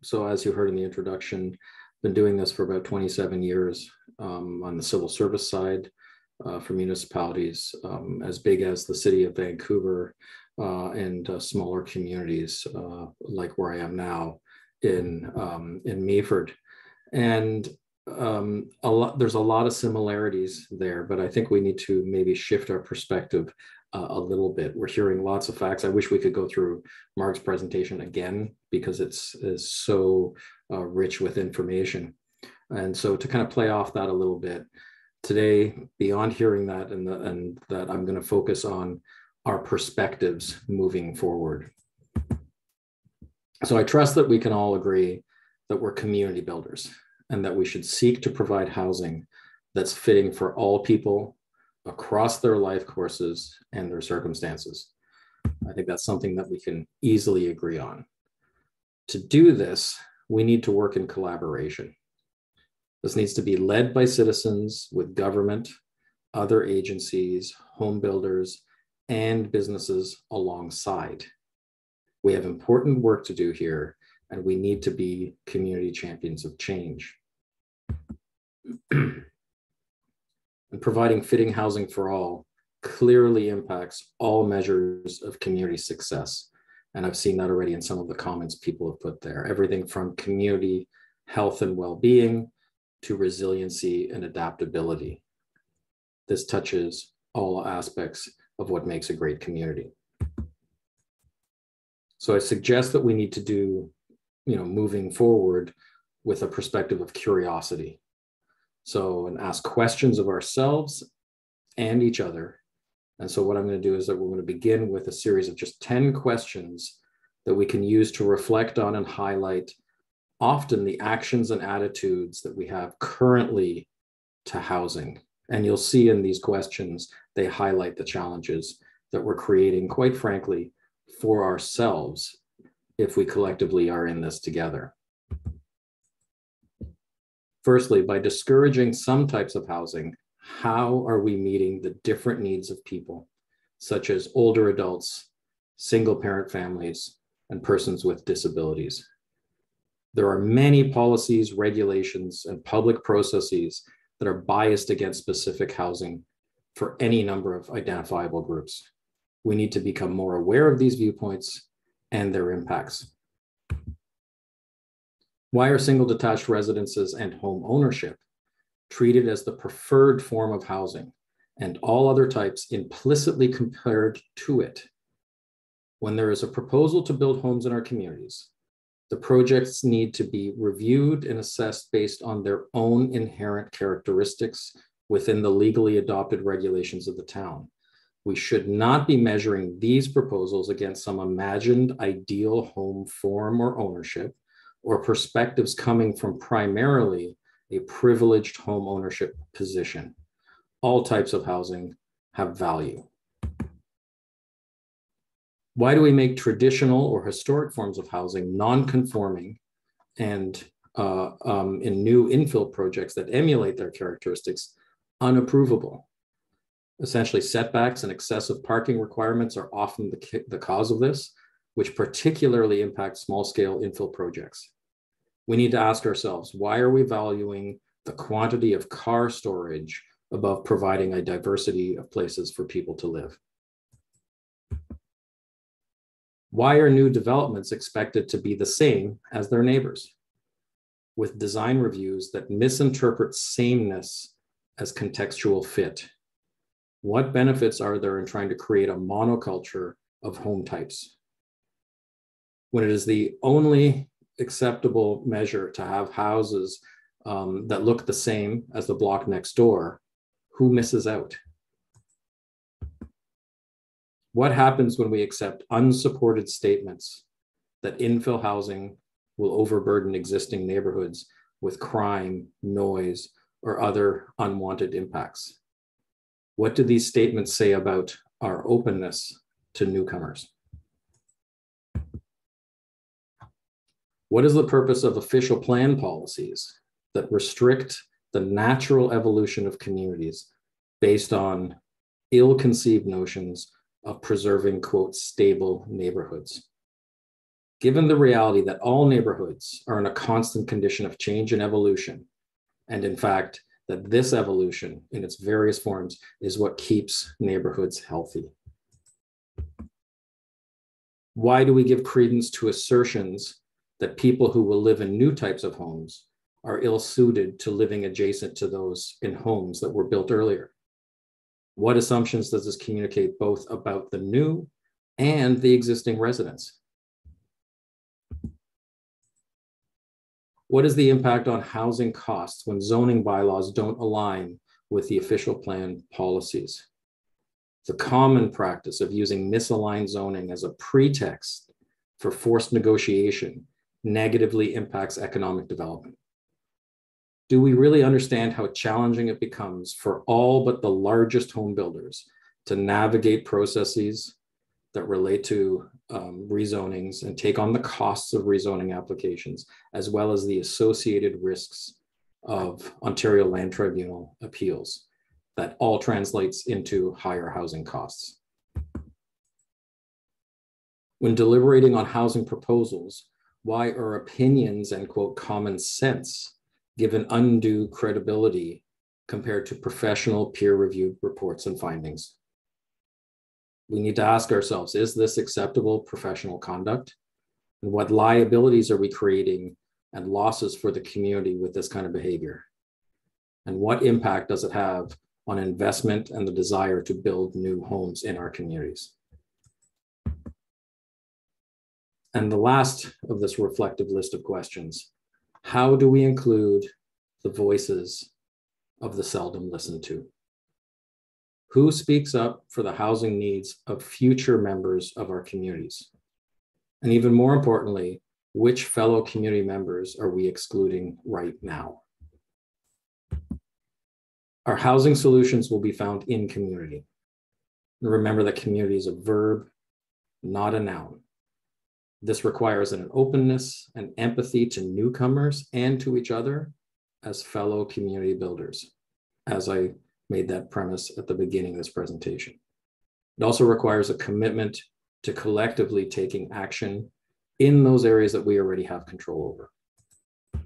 So as you heard in the introduction, been doing this for about 27 years on the civil service side for municipalities as big as the city of Vancouver and smaller communities like where I am now in Meaford. And there's a lot of similarities there, but I think we need to maybe shift our perspective a little bit. We're hearing lots of facts. I wish we could go through Mark's presentation again because it's so rich with information. And so to kind of play off that a little bit today, beyond hearing that and that I'm going to focus on our perspectives moving forward. So I trust that we can all agree that we're community builders, and that we should seek to provide housing that's fitting for all people across their life courses and their circumstances. I think that's something that we can easily agree on. To do this, we need to work in collaboration. This needs to be led by citizens with government, other agencies, home builders, and businesses alongside. We have important work to do here, and we need to be community champions of change. And providing fitting housing for all clearly impacts all measures of community success. And I've seen that already in some of the comments people have put there. Everything from community health and well-being to resiliency and adaptability. This touches all aspects of what makes a great community. So I suggest that we need to do, moving forward with a perspective of curiosity. So, and ask questions of ourselves and each other. And so what I'm going to do is that we're going to begin with a series of just 10 questions that we can use to reflect on and highlight often the actions and attitudes that we have currently to housing. And you'll see in these questions, they highlight the challenges that we're creating, quite frankly, for ourselves if we collectively are in this together. Firstly, by discouraging some types of housing, how are we meeting the different needs of people, such as older adults, single parent families, and persons with disabilities? There are many policies, regulations, and public processes that are biased against specific housing for any number of identifiable groups. We need to become more aware of these viewpoints and their impacts. Why are single detached residences and home ownership treated as the preferred form of housing and all other types implicitly compared to it? When there is a proposal to build homes in our communities, the projects need to be reviewed and assessed based on their own inherent characteristics within the legally adopted regulations of the town. We should not be measuring these proposals against some imagined ideal home form or ownership, or perspectives coming from primarily a privileged home ownership position. All types of housing have value. Why do we make traditional or historic forms of housing non-conforming and in new infill projects that emulate their characteristics unapprovable? Essentially, setbacks and excessive parking requirements are often the cause of this, which particularly impacts small-scale infill projects. We need to ask ourselves, why are we valuing the quantity of car storage above providing a diversity of places for people to live? Why are new developments expected to be the same as their neighbors, with design reviews that misinterpret sameness as contextual fit? What benefits are there in trying to create a monoculture of home types, when it is the only acceptable measure to have houses that look the same as the block next door? Who misses out? What happens when we accept unsupported statements that infill housing will overburden existing neighborhoods with crime, noise, or other unwanted impacts? What do these statements say about our openness to newcomers? What is the purpose of official plan policies that restrict the natural evolution of communities based on ill-conceived notions of preserving, quote, stable neighborhoods? Given the reality that all neighborhoods are in a constant condition of change and evolution, and in fact, that this evolution in its various forms is what keeps neighborhoods healthy. Why do we give credence to assertions that people who will live in new types of homes are ill-suited to living adjacent to those in homes that were built earlier? What assumptions does this communicate both about the new and the existing residents? What is the impact on housing costs when zoning bylaws don't align with the official plan policies? The common practice of using misaligned zoning as a pretext for forced negotiation negatively impacts economic development. Do we really understand how challenging it becomes for all but the largest home builders to navigate processes that relate to rezonings and take on the costs of rezoning applications, as well as the associated risks of Ontario Land Tribunal appeals? That all translates into higher housing costs. When deliberating on housing proposals, why are opinions and, quote, common sense given undue credibility compared to professional peer-reviewed reports and findings? We need to ask ourselves, is this acceptable professional conduct? And what liabilities are we creating and losses for the community with this kind of behavior? And what impact does it have on investment and the desire to build new homes in our communities? And the last of this reflective list of questions, how do we include the voices of the seldom listened to? Who speaks up for the housing needs of future members of our communities? And even more importantly, which fellow community members are we excluding right now? Our housing solutions will be found in community. And remember that community is a verb, not a noun. This requires an openness and empathy to newcomers and to each other as fellow community builders, as I made that premise at the beginning of this presentation. It also requires a commitment to collectively taking action in those areas that we already have control over.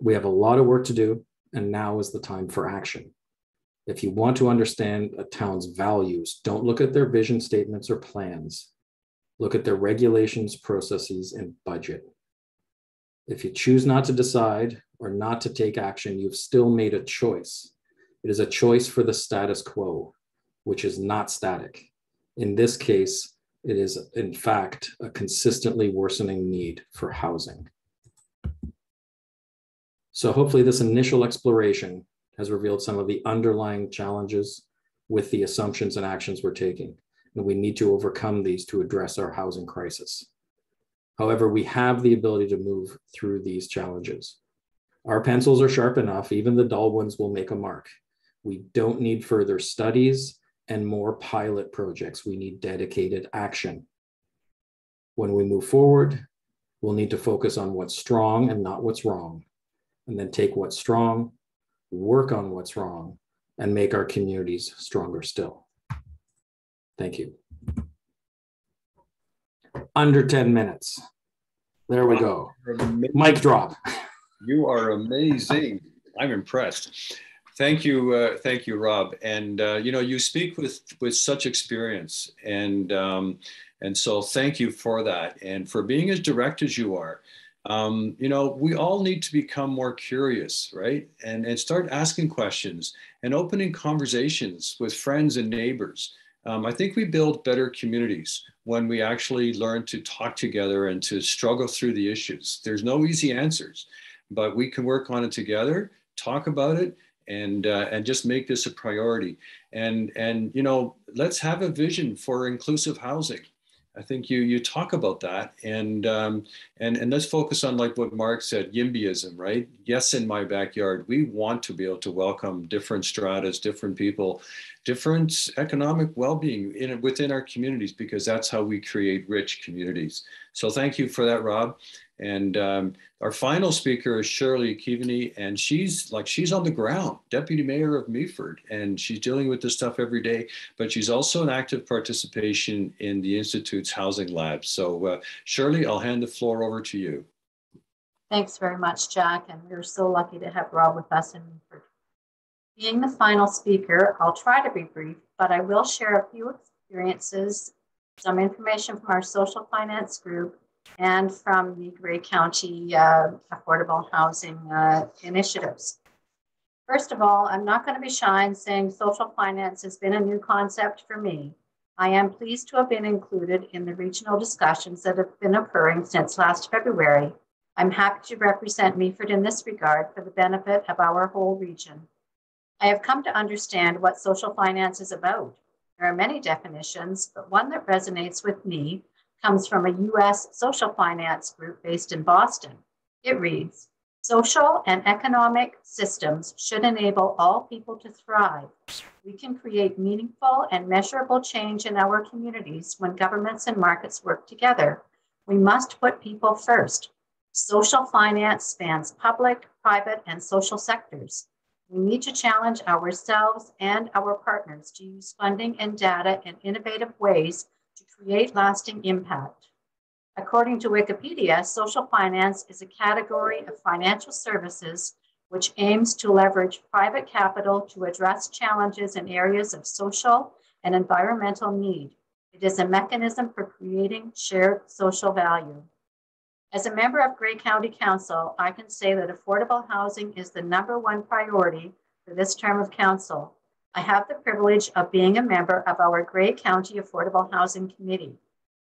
We have a lot of work to do, and now is the time for action. If you want to understand a town's values, don't look at their vision statements or plans. Look at their regulations, processes, and budget. If you choose not to decide or not to take action, you've still made a choice. It is a choice for the status quo, which is not static. In this case, it is in fact a consistently worsening need for housing. So hopefully this initial exploration has revealed some of the underlying challenges with the assumptions and actions we're taking. And we need to overcome these to address our housing crisis. However, we have the ability to move through these challenges. Our pencils are sharp enough, even the dull ones will make a mark. We don't need further studies and more pilot projects. We need dedicated action. When we move forward, we'll need to focus on what's strong and not what's wrong, and then take what's strong, work on what's wrong, and make our communities stronger still. Thank you. Under 10 minutes. There we go. Mic drop. You are amazing. I'm impressed. Thank you, Rob. And you speak with such experience, and so thank you for that, and for being as direct as you are. We all need to become more curious, right? And start asking questions and opening conversations with friends and neighbors. I think we build better communities when we actually learn to talk together and to struggle through the issues. There's no easy answers, but we can work on it together, talk about it, and just make this a priority. And let's have a vision for inclusive housing. I think you talk about that, and let's focus on, like what Mark said, YIMBYism, right? Yes, in my backyard. We want to be able to welcome different stratas, different people, different economic well-being within our communities, because that's how we create rich communities. So thank you for that, Rob. And our final speaker is Shirley Keaveney, and she's on the ground, Deputy Mayor of Meaford, and she's dealing with this stuff every day, but she's also an active participation in the Institute's housing lab. So Shirley, I'll hand the floor over to you. Thanks very much, Jack, and we're so lucky to have Rob with us in Meaford. Being the final speaker, I'll try to be brief, but I will share a few experiences, some information from our social finance group, and from the Grey County affordable housing initiatives. First of all, I'm not going to be shy in saying social finance has been a new concept for me. I am pleased to have been included in the regional discussions that have been occurring since last February. I'm happy to represent Meaford in this regard for the benefit of our whole region. I have come to understand what social finance is about. There are many definitions, but one that resonates with me comes from a U.S. social finance group based in Boston. It reads, social and economic systems should enable all people to thrive. We can create meaningful and measurable change in our communities when governments and markets work together. We must put people first. Social finance spans public, private, and social sectors. We need to challenge ourselves and our partners to use funding and data in innovative ways to create lasting impact. According to Wikipedia, social finance is a category of financial services which aims to leverage private capital to address challenges in areas of social and environmental need. It is a mechanism for creating shared social value. As a member of Grey County Council, I can say that affordable housing is the #1 priority for this term of council. I have the privilege of being a member of our Grey County Affordable Housing Committee.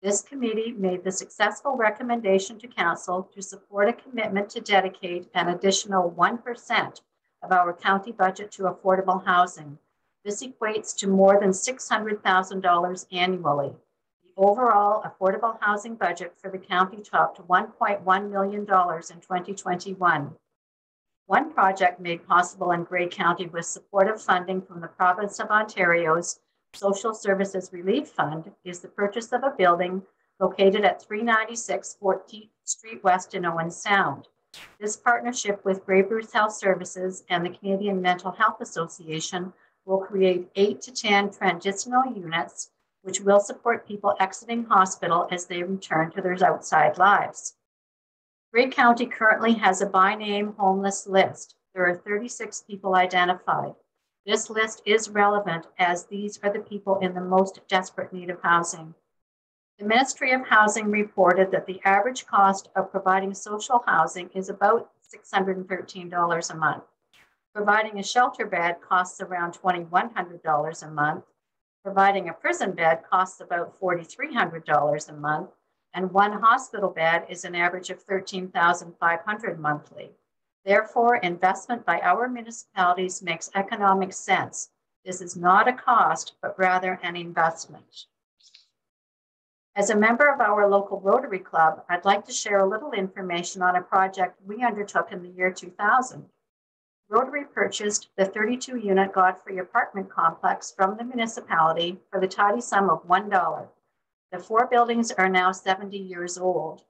This committee made the successful recommendation to council to support a commitment to dedicate an additional 1% of our county budget to affordable housing. This equates to more than $600,000 annually. The overall affordable housing budget for the county topped $1.1 million in 2021. One project made possible in Grey County with supportive funding from the province of Ontario's Social Services Relief Fund is the purchase of a building located at 396 14th Street West in Owen Sound. This partnership with Grey Bruce Health Services and the Canadian Mental Health Association will create 8 to 10 transitional units, which will support people exiting hospital as they return to their outside lives. Grey County currently has a by name homeless list. There are 36 people identified. This list is relevant as these are the people in the most desperate need of housing. The Ministry of Housing reported that the average cost of providing social housing is about $613 a month. Providing a shelter bed costs around $2,100 a month. Providing a prison bed costs about $4,300 a month. And one hospital bed is an average of $13,500 monthly. Therefore, investment by our municipalities makes economic sense. This is not a cost, but rather an investment. As a member of our local Rotary Club, I'd like to share a little information on a project we undertook in the year 2000. Rotary purchased the 32-unit Godfrey apartment complex from the municipality for the tidy sum of $1. The 4 buildings are now 70 years old.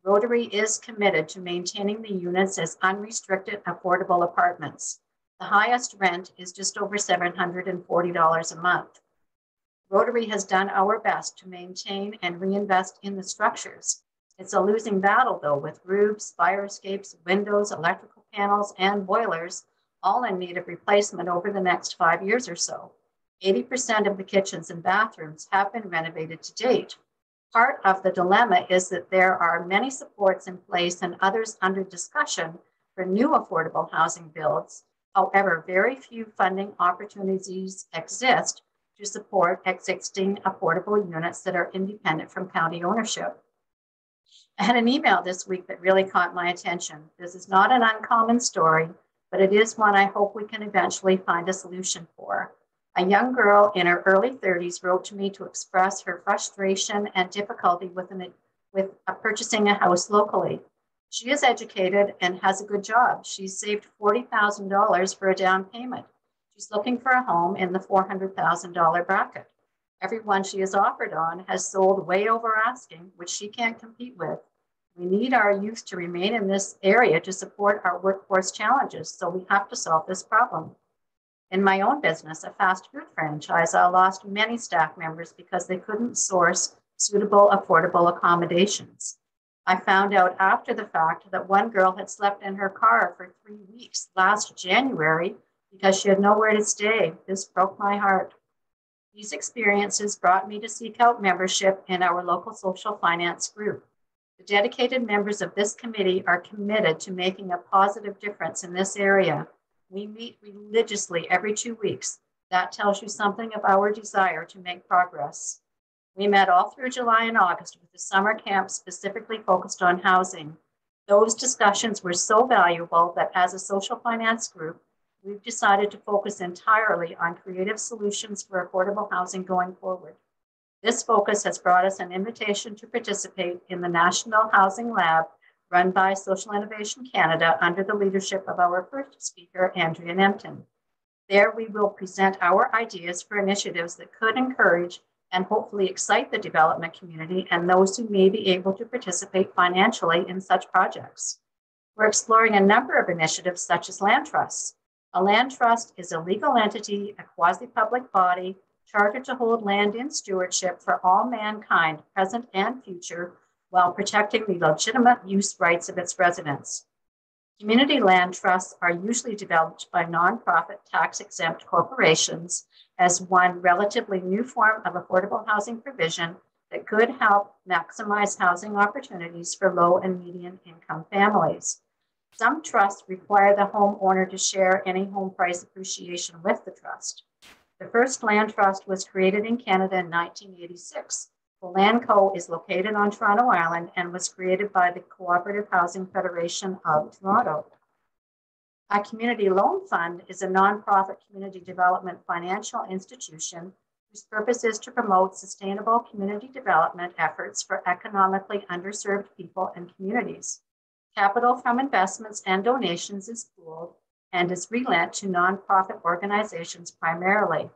Rotary is committed to maintaining the units as unrestricted affordable apartments. The highest rent is just over $740 a month. Rotary has done our best to maintain and reinvest in the structures. It's a losing battle, though, with roofs, fire escapes, windows, electrical panels, and boilers, all in need of replacement over the next 5 years or so. 80% of the kitchens and bathrooms have been renovated to date. Part of the dilemma is that there are many supports in place and others under discussion for new affordable housing builds. However, very few funding opportunities exist to support existing affordable units that are independent from county ownership. I had an email this week that really caught my attention. This is not an uncommon story, but it is one I hope we can eventually find a solution for. A young girl in her early 30s wrote to me to express her frustration and difficulty with purchasing a house locally. She is educated and has a good job. She's saved $40,000 for a down payment. She's looking for a home in the $400,000 bracket. Everyone she is offered on has sold way over asking, which she can't compete with. We need our youth to remain in this area to support our workforce challenges, so we have to solve this problem. In my own business, a fast food franchise, I lost many staff members because they couldn't source suitable, affordable accommodations. I found out after the fact that one girl had slept in her car for 3 weeks last January because she had nowhere to stay. This broke my heart. These experiences brought me to seek out membership in our local social finance group. The dedicated members of this committee are committed to making a positive difference in this area. We meet religiously every 2 weeks. That tells you something of our desire to make progress. We met all through July and August with the summer camp specifically focused on housing. Those discussions were so valuable that as a social finance group, we've decided to focus entirely on creative solutions for affordable housing going forward. This focus has brought us an invitation to participate in the National Housing Lab run by Social Innovation Canada under the leadership of our first speaker, Andrea Nempton. There we will present our ideas for initiatives that could encourage and hopefully excite the development community and those who may be able to participate financially in such projects. We're exploring a number of initiatives such as land trusts. A land trust is a legal entity, a quasi-public body, chartered to hold land in stewardship for all mankind, present and future, while protecting the legitimate use rights of its residents. Community land trusts are usually developed by nonprofit tax-exempt corporations as one relatively new form of affordable housing provision that could help maximize housing opportunities for low and median income families. Some trusts require the homeowner to share any home price appreciation with the trust. The first land trust was created in Canada in 1986. The Land Co. is located on Toronto Island and was created by the Cooperative Housing Federation of Toronto. A community loan fund is a nonprofit community development financial institution whose purpose is to promote sustainable community development efforts for economically underserved people and communities. Capital from investments and donations is pooled and is relent to nonprofit organizations primarily.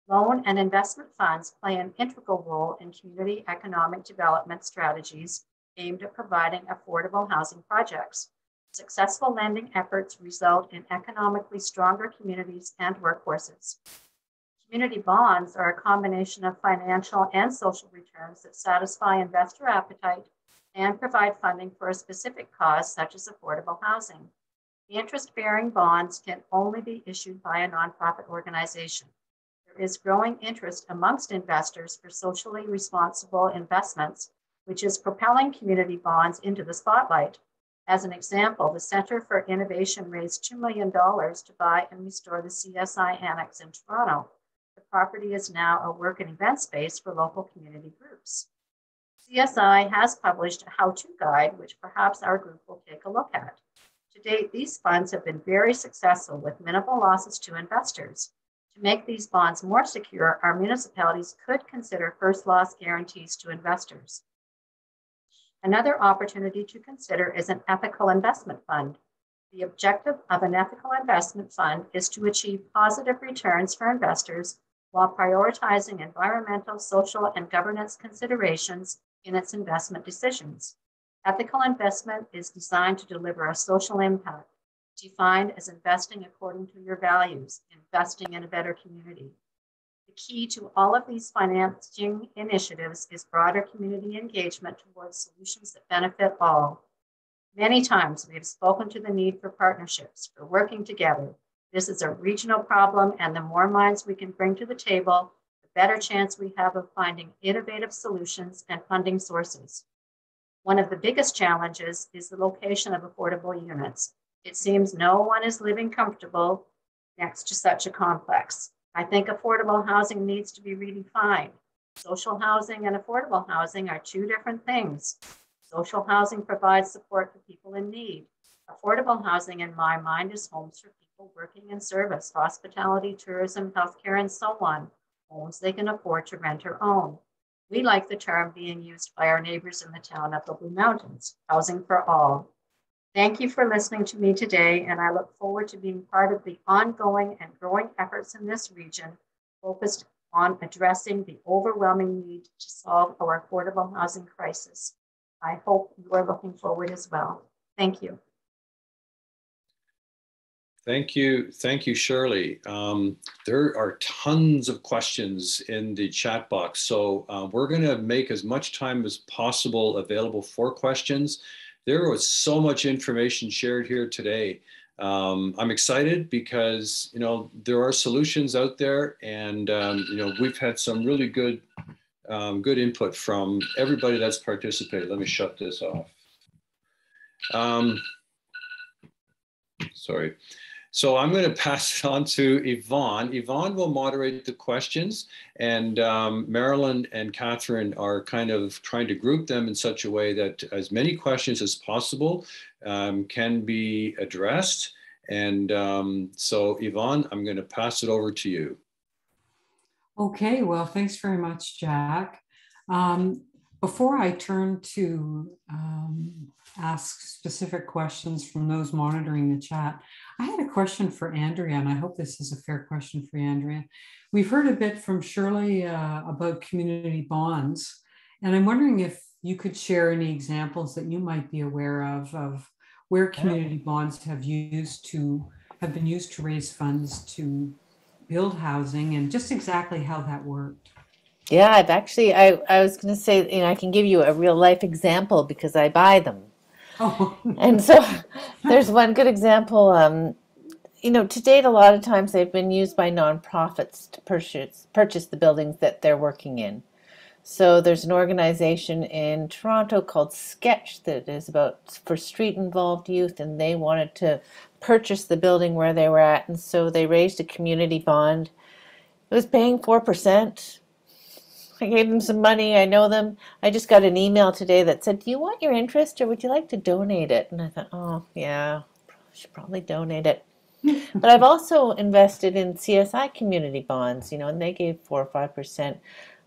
Loan and investment funds play an integral role in community economic development strategies aimed at providing affordable housing projects. Successful lending efforts result in economically stronger communities and workforces. Community bonds are a combination of financial and social returns that satisfy investor appetite and provide funding for a specific cause, such as affordable housing. The interest-bearing bonds can only be issued by a nonprofit organization. There is growing interest amongst investors for socially responsible investments, which is propelling community bonds into the spotlight. As an example, the Center for Innovation raised $2 million to buy and restore the CSI Annex in Toronto. The property is now a work and event space for local community groups. CSI has published a how-to guide, which perhaps our group will take a look at. To date, these funds have been very successful with minimal losses to investors. To make these bonds more secure, our municipalities could consider first loss guarantees to investors. Another opportunity to consider is an ethical investment fund. The objective of an ethical investment fund is to achieve positive returns for investors while prioritizing environmental, social, and governance considerations in its investment decisions. Ethical investment is designed to deliver a social impact, defined as investing according to your values, investing in a better community. The key to all of these financing initiatives is broader community engagement towards solutions that benefit all. Many times we have spoken to the need for partnerships, for working together. This is a regional problem, and the more minds we can bring to the table, the better chance we have of finding innovative solutions and funding sources. One of the biggest challenges is the location of affordable units. It seems no one is living comfortable next to such a complex. I think affordable housing needs to be redefined. Social housing and affordable housing are two different things. Social housing provides support for people in need. Affordable housing, in my mind, is homes for people working in service, hospitality, tourism, healthcare, and so on. Homes they can afford to rent or own. We like the term being used by our neighbors in the town of the Blue Mountains, housing for all. Thank you for listening to me today, and I look forward to being part of the ongoing and growing efforts in this region focused on addressing the overwhelming need to solve our affordable housing crisis. I hope you are looking forward as well. Thank you. Thank you, Shirley. There are tons of questions in the chat box, so we're going to make as much time as possible available for questions. There was so much information shared here today. I'm excited because there are solutions out there, and we've had some really good input from everybody that's participated. Let me shut this off. Sorry. So I'm going to pass it on to Yvonne. Yvonne will moderate the questions, and Marilyn and Catherine are kind of trying to group them in such a way that as many questions as possible can be addressed. And so Yvonne, I'm going to pass it over to you. Okay, well, thanks very much, Jack. Before I turn to ask specific questions from those monitoring the chat, I had a question for Andrea, and I hope this is a fair question for Andrea. We've heard a bit from Shirley about community bonds, and I'm wondering if you could share any examples that you might be aware of where community bonds have been used to raise funds to build housing, and just exactly how that worked. Yeah, I've actually, I was going to say, I can give you a real life example because I buy them. Oh. And so there's one good example. To date, a lot of times they've been used by nonprofits to purchase the buildings that they're working in. So there's an organization in Toronto called Sketch that is for street involved youth, and they wanted to purchase the building where they were at, and so they raised a community bond. It was paying 4%. I gave them some money. I know them. I just got an email today that said, "Do you want your interest, or would you like to donate it?" And I thought, oh yeah, I should probably donate it. But I've also invested in CSI community bonds, and they gave 4 or 5%.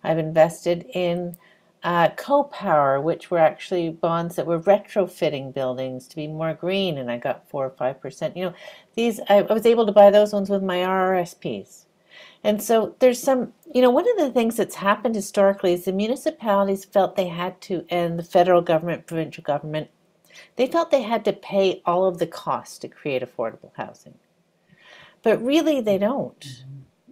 I've invested in Co-Power, which were actually bonds that were retrofitting buildings to be more green, and I got 4 or 5%. These I was able to buy those ones with my RRSPs. And so there's some, one of the things that's happened historically is the municipalities felt they had to, and the federal government, provincial government, they felt they had to pay all of the costs to create affordable housing. But really they don't.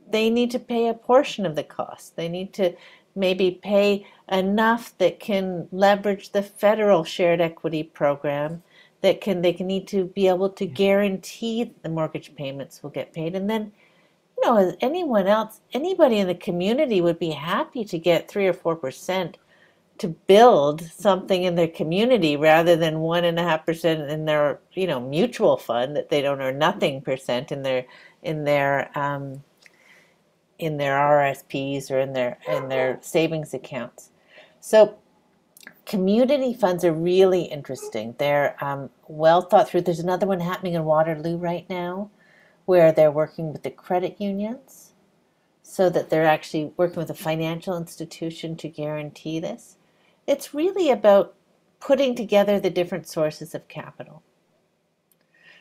They need to pay a portion of the cost. They need to maybe pay enough that can leverage the federal shared equity program, they need to be able to guarantee that the mortgage payments will get paid. And then as anyone else, anybody in the community would be happy to get 3 or 4% to build something in their community rather than 1.5% in their, mutual fund that they don't earn nothing percent in their RSPs or in their savings accounts. So community funds are really interesting. They're well thought through. There's another one happening in Waterloo right now, where they're working with the credit unions so that they're actually working with a financial institution to guarantee this. It's really about putting together the different sources of capital.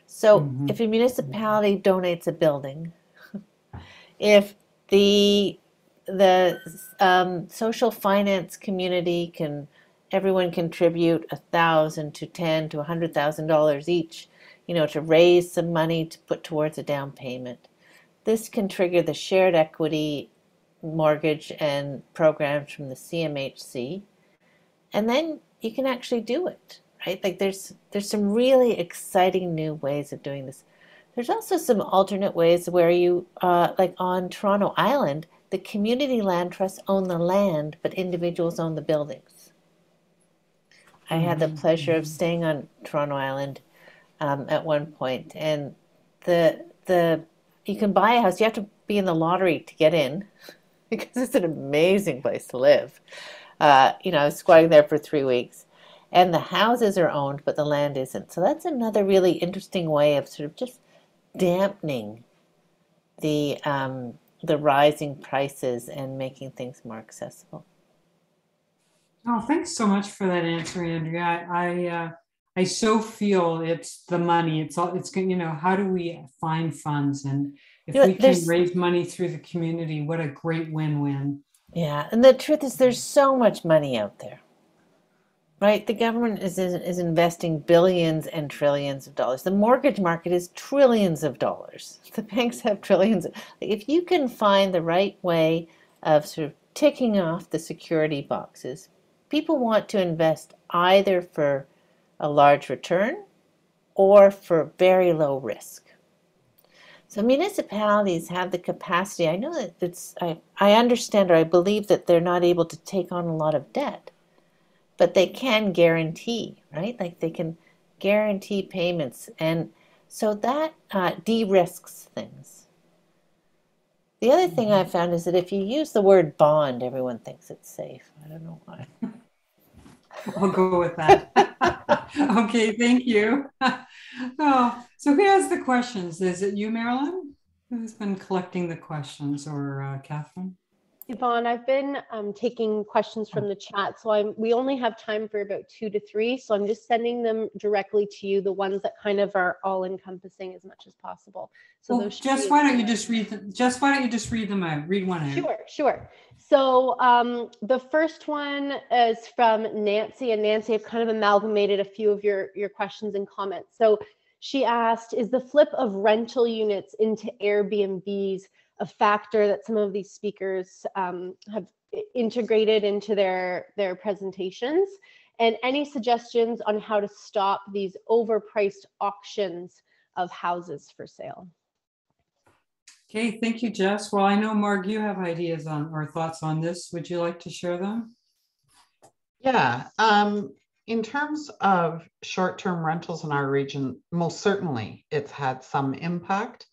So if a municipality donates a building, if the social finance community everyone contribute $1,000 to $10,000 to $100,000 each, to raise some money to put towards a down payment. This can trigger the shared equity mortgage and programs from the CMHC, and then you can actually do it, right? Like there's some really exciting new ways of doing this. There's also some alternate ways where you, like on Toronto Island, the community land trusts own the land, but individuals own the buildings. I had the pleasure of staying on Toronto Island at one point, and you can buy a house. You have to be in the lottery to get in because it's an amazing place to live. I was squatting there for 3 weeks, and the houses are owned, but the land isn't. So that's another really interesting way of sort of just dampening the rising prices and making things more accessible. Oh, thanks so much for that answer, Andrea. I so feel it's the money. It's how do we find funds, and if we can raise money through the community, what a great win-win. Yeah, and the truth is there's so much money out there, right? The government is investing billions and trillions of dollars. The mortgage market is trillions of dollars. The banks have trillions. If you can find the right way of sort of ticking off the security boxes, people want to invest either for a large return or for very low risk. So municipalities have the capacity. I know that I understand, or I believe that they're not able to take on a lot of debt, but they can guarantee, right? Like they can guarantee payments. And so that de-risks things. The other thing I found is that if you use the word bond, everyone thinks it's safe. I don't know why. I'll go with that. Okay, thank you. Oh, so who has the questions? Is it you, Marilyn? Who's been collecting the questions, or Catherine? Yvonne, I've been taking questions from the chat, so we only have time for about 2 to 3, so I'm just sending them directly to you, the ones that kind of are all-encompassing as much as possible. So well, why don't you just read them? Why don't you just read them out? Read one out. Sure. So the first one is from Nancy, and Nancy, I've kind of amalgamated a few of your questions and comments. So she asked, is the flip of rental units into Airbnbs a factor that some of these speakers have integrated into their presentations? And any suggestions on how to stop these overpriced auctions of houses for sale? Okay, thank you, Jess. Well, I know, Marg, you have ideas on or thoughts on this. Would you like to share them? Yeah, in terms of short-term rentals in our region, most certainly it's had some impact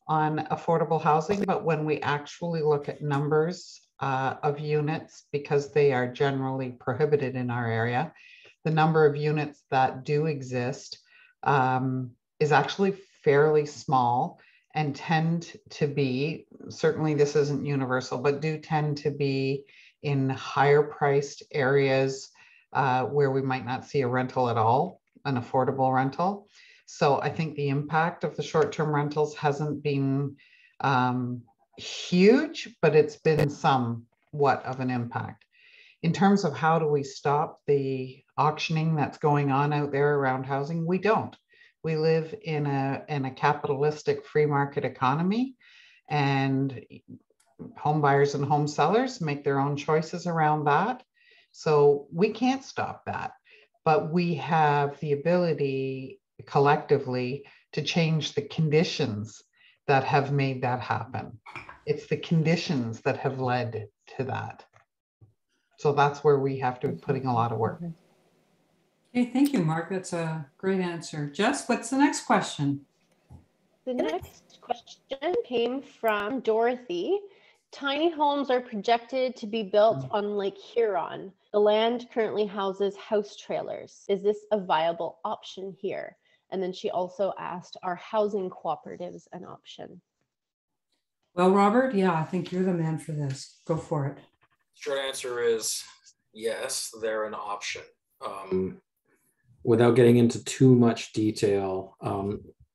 on affordable housing, but when we actually look at numbers of units, because they are generally prohibited in our area, the number of units that do exist is actually fairly small and tend to be, certainly this isn't universal, but do tend to be in higher priced areas where we might not see a rental at all, an affordable rental. So I think the impact of the short-term rentals hasn't been huge, but it's been somewhat of an impact. In terms of how do we stop the auctioning that's going on out there around housing, we don't. We live in a capitalistic free market economy, and home buyers and home sellers make their own choices around that. So we can't stop that, but we have the ability collectively to change the conditions that have made that happen. It's the conditions that have led to that. So that's where we have to be putting a lot of work. Okay, thank you, Mark. That's a great answer. Jess, what's the next question? The next question came from Dorothy. Tiny homes are projected to be built on Lake Huron. The land currently houses house trailers. Is this a viable option here? And then she also asked, are housing cooperatives an option? Well, Robert, yeah, I think you're the man for this. Go for it. Short answer is yes, they're an option. Without getting into too much detail,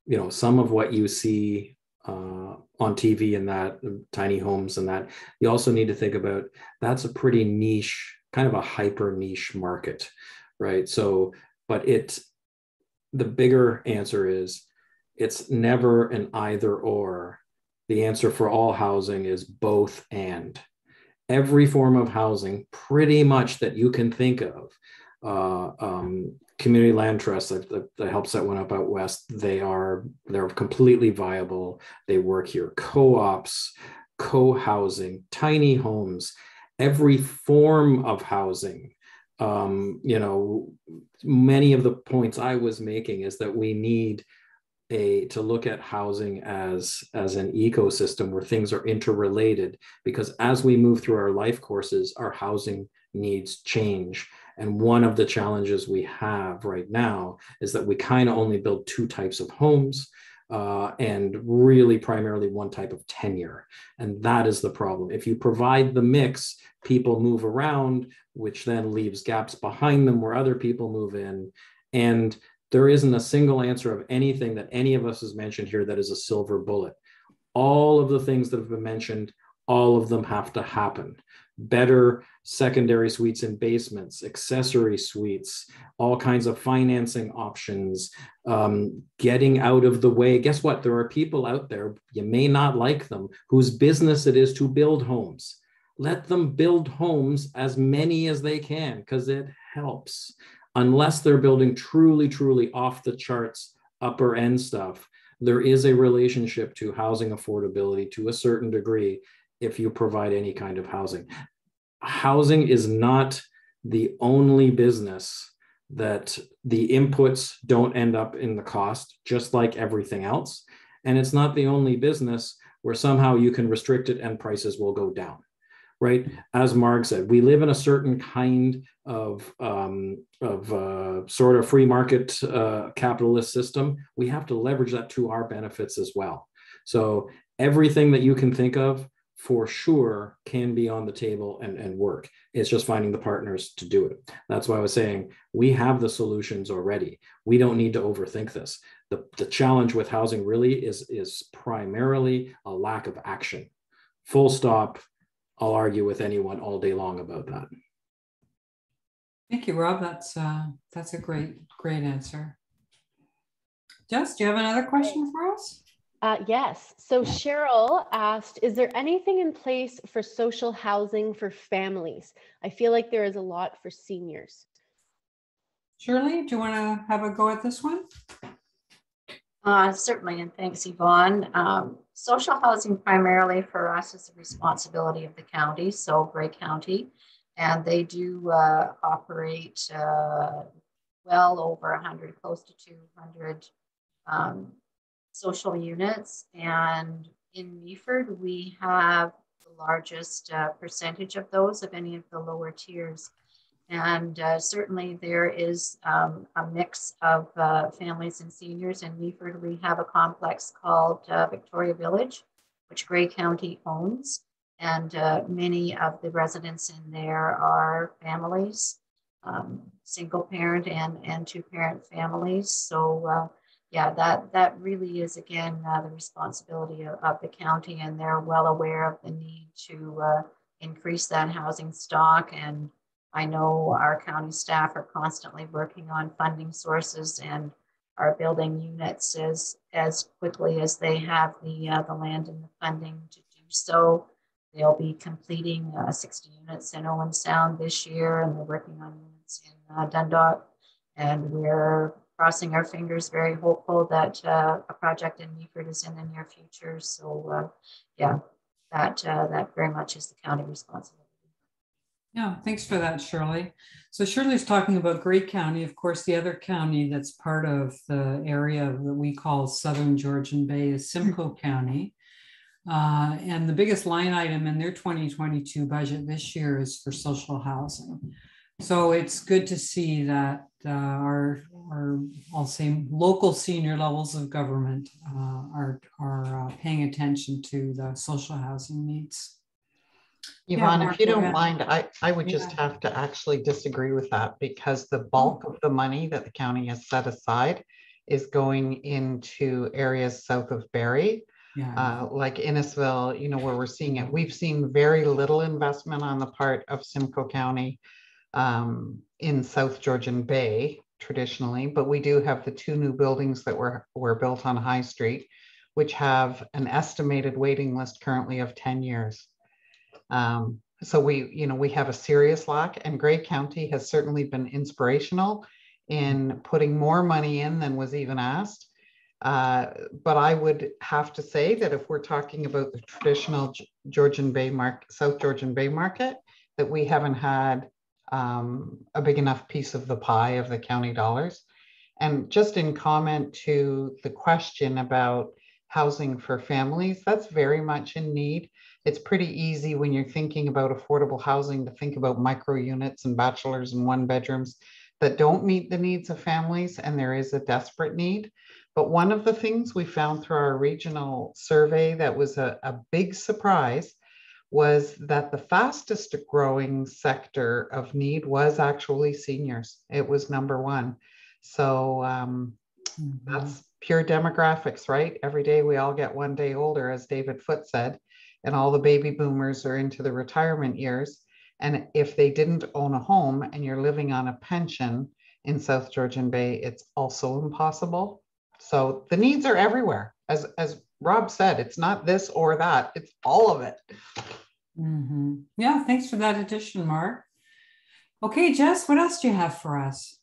you know, some of what you see on TV and that tiny homes and that, you also need to think about that's a pretty niche, kind of a hyper niche market, right? So, but the bigger answer is it's never an either or. The answer for all housing is both and. Every form of housing, pretty much that you can think of, community land trusts that help set one up out west, they're completely viable. They work here. Co-ops, co-housing, tiny homes, every form of housing. You know, many of the points I was making is that we need to look at housing as an ecosystem where things are interrelated, because as we move through our life courses, our housing needs change. And one of the challenges we have right now is that we kind of only build two types of homes, and really primarily one type of tenure. And that is the problem. If you provide the mix, people move around, which then leaves gaps behind them where other people move in. And there isn't a single answer of anything that any of us has mentioned here that is a silver bullet. All of the things that have been mentioned, all of them have to happen. Better secondary suites and basements, accessory suites, all kinds of financing options, getting out of the way. Guess what? There are people out there, you may not like them, whose business it is to build homes. Let them build homes, as many as they can, because it helps. Unless they're building truly, truly off the charts, upper end stuff, there is a relationship to housing affordability to a certain degree if you provide any kind of housing. Housing is not the only business that the inputs don't end up in the cost, just like everything else. And it's not the only business where somehow you can restrict it and prices will go down. Right? As Marg said, we live in a certain kind of sort of free market capitalist system. We have to leverage that to our benefits as well. So everything that you can think of for sure can be on the table and work. It's just finding the partners to do it. That's why I was saying we have the solutions already. We don't need to overthink this. The challenge with housing really is primarily a lack of action. Full stop. I'll argue with anyone all day long about that. Thank you, Rob. That's a great answer. Jess, do you have another question for us? Yes. So Cheryl asked, is there anything in place for social housing for families? I feel like there is a lot for seniors. Shirley, do you want to have a go at this one? Certainly, and thanks, Yvonne. Social housing primarily for us is the responsibility of the county, so Grey County, and they do operate well over 100, close to 200 social units. And in Meaford, we have the largest percentage of those of any of the lower tiers. And certainly there is a mix of families and seniors. In Meaford, we have a complex called Victoria Village, which Grey County owns. And many of the residents in there are families, single parent and two parent families. So yeah, that really is, again, the responsibility of the county, and they're well aware of the need to increase that housing stock. And I know our county staff are constantly working on funding sources and are building units as quickly as they have the land and the funding to do so. They'll be completing 60 units in Owen Sound this year, and they're working on units in Dundalk. And we're crossing our fingers, very hopeful that a project in Meaford is in the near future. So yeah, that very much is the county responsibility. Yeah, thanks for that, Shirley. So Shirley's talking about Grey County. Of course, the other county that's part of the area that we call Southern Georgian Bay is Simcoe County. And the biggest line item in their 2022 budget this year is for social housing. So it's good to see that our I'll say local senior levels of government are paying attention to the social housing needs. Yvonne, Mark, if you go don't ahead. mind, I would just have to actually disagree with that, because the bulk of the money that the county has set aside is going into areas south of Barrie. Like Innisville, you know, where we're seeing it. We've seen very little investment on the part of Simcoe County in South Georgian Bay traditionally, but we do have the 2 new buildings that were built on High Street, which have an estimated waiting list currently of 10 years. So we have a serious lack, and Grey County has certainly been inspirational in putting more money in than was even asked. But I would have to say that if we're talking about the traditional Georgian Bay market, South Georgian Bay market, that we haven't had a big enough piece of the pie of the county dollars. And just in comment to the question about housing for families, that's very much in need. It's pretty easy when you're thinking about affordable housing to think about micro units and bachelors and 1 bedrooms that don't meet the needs of families, and there is a desperate need. But one of the things we found through our regional survey that was a big surprise was that the fastest growing sector of need was actually seniors. It was #1. So that's pure demographics, right? Every day we all get 1 day older, as David Foote said, and all the baby boomers are into the retirement years. And if they didn't own a home and you're living on a pension in South Georgian Bay, it's also impossible. So the needs are everywhere. As Rob said, it's not this or that, it's all of it. Yeah, thanks for that addition, Mark. Okay, Jess, what else do you have for us?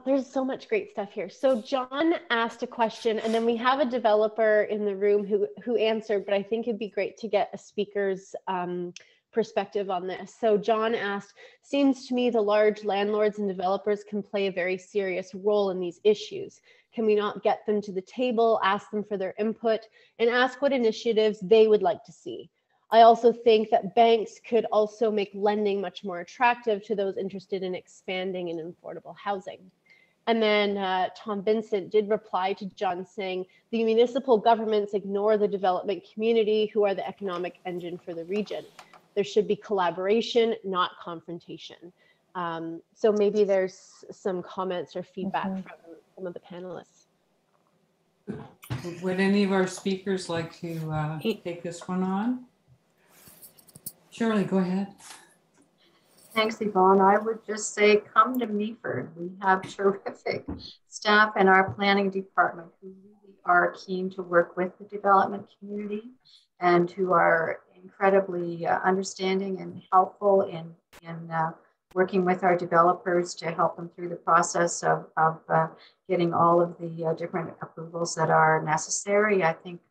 There's so much great stuff here. So John asked a question, and then we have a developer in the room who answered, but I think it'd be great to get a speaker's perspective on this. So John asked, seems to me the large landlords and developers can play a very serious role in these issues. Can we not get them to the table, ask them for their input, and ask what initiatives they would like to see? I also think that banks could also make lending much more attractive to those interested in expanding in affordable housing. And then Tom Vincent did reply to John saying, the municipal governments ignore the development community, who are the economic engine for the region. There should be collaboration, not confrontation. So maybe there's some comments or feedback from some of the panelists. Would any of our speakers like to take this one on? Shirley, go ahead. Thanks, Yvonne. I would just say, come to Meaford. We have terrific staff in our planning department who really are keen to work with the development community and who are incredibly understanding and helpful in working with our developers to help them through the process of getting all of the different approvals that are necessary. I think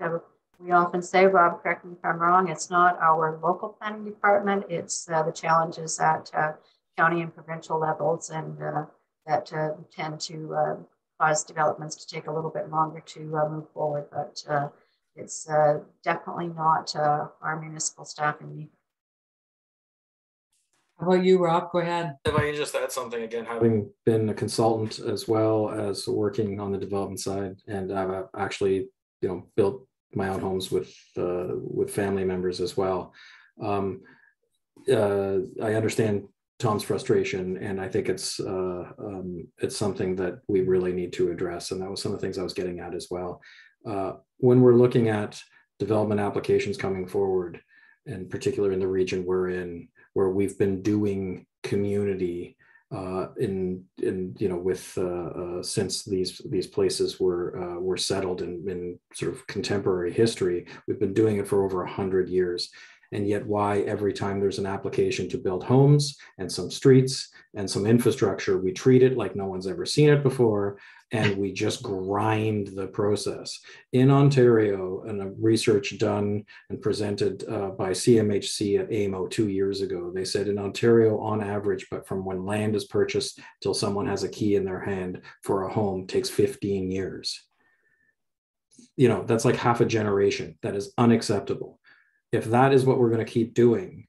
we often say, Rob, correct me if I'm wrong, it's not our local planning department, it's the challenges at county and provincial levels, and that tend to cause developments to take a little bit longer to move forward, but it's definitely not our municipal staff in Meaford. How about you, Rob? Go ahead. If I can just add something again, having been a consultant as well as working on the development side, and I've actually, built my own homes with family members as well. I understand Tom's frustration, and I think it's something that we really need to address. And that was some of the things I was getting at as well. When we're looking at development applications coming forward, and particularly in the region we're in, where we've been doing community since these places were settled in sort of contemporary history, we've been doing it for over 100 years. And yet why every time there's an application to build homes and some streets and some infrastructure, we treat it like no one's ever seen it before, and we just grind the process. In Ontario, and a research done and presented by CMHC at AMO 2 years ago, they said in Ontario, on average, but from when land is purchased till someone has a key in their hand for a home, takes 15 years. That's like half a generation. That is unacceptable. If that is what we're going to keep doing,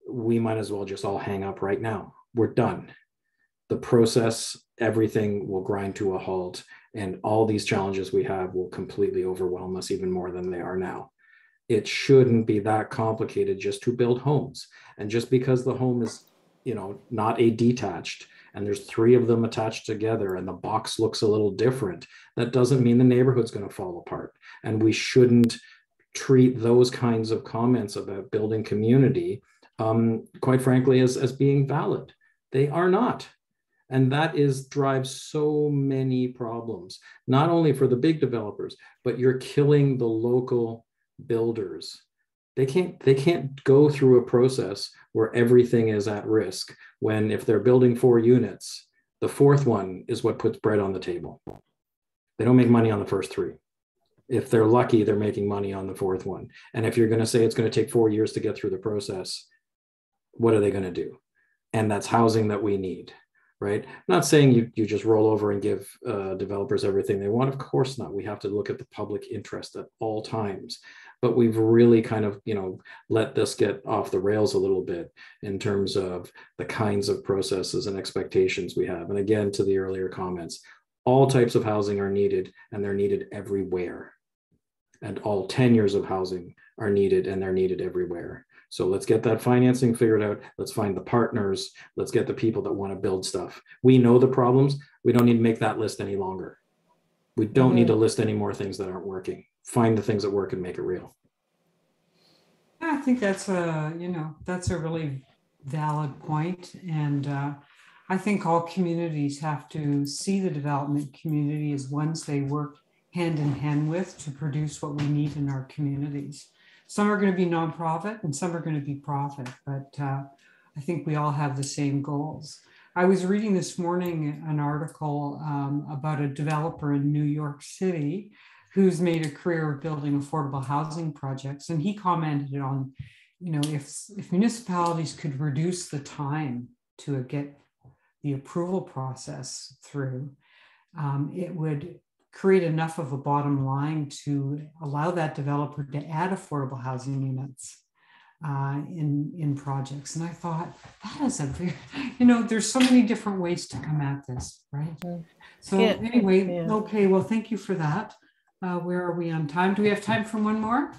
we might as well just all hang up right now. we're done. The process, everything will grind to a halt, and all these challenges we have will completely overwhelm us even more than they are now. It shouldn't be that complicated just to build homes. And just because the home is, not a detached, and there's 3 of them attached together and the box looks a little different, that doesn't mean the neighborhood's going to fall apart. And we shouldn't treat those kinds of comments about building community, quite frankly, as being valid. They are not. And that drives so many problems, not only for the big developers, but you're killing the local builders. They can't go through a process where everything is at risk, when if they're building 4 units, the 4th one is what puts bread on the table. They don't make money on the first 3. If they're lucky, they're making money on the 4th one. And if you're going to say it's going to take 4 years to get through the process, what are they going to do? And that's housing that we need, right? Not saying you just roll over and give developers everything they want. Of course not. We have to look at the public interest at all times. But we've really kind of, let this get off the rails a little bit in terms of the kinds of processes and expectations we have. And again, to the earlier comments, all types of housing are needed, and they're needed everywhere. And all tenures of housing are needed, and they're needed everywhere. So let's get that financing figured out. Let's find the partners. Let's get the people that want to build stuff. We know the problems. We don't need to make that list any longer. We don't need to list any more things that aren't working. Find the things that work and make it real. I think that's a really valid point. And I think all communities have to see the development community as ones they work hand in hand with to produce what we need in our communities. Some are going to be nonprofit and some are going to be profit, but I think we all have the same goals. I was reading this morning an article about a developer in New York City who's made a career of building affordable housing projects. And he commented on, if municipalities could reduce the time to get the approval process through, it would create enough of a bottom line to allow that developer to add affordable housing units in projects. And I thought, that is a very, there's so many different ways to come at this, right? So anyway, okay, well, thank you for that. Where are we on time? Do we have time for one more?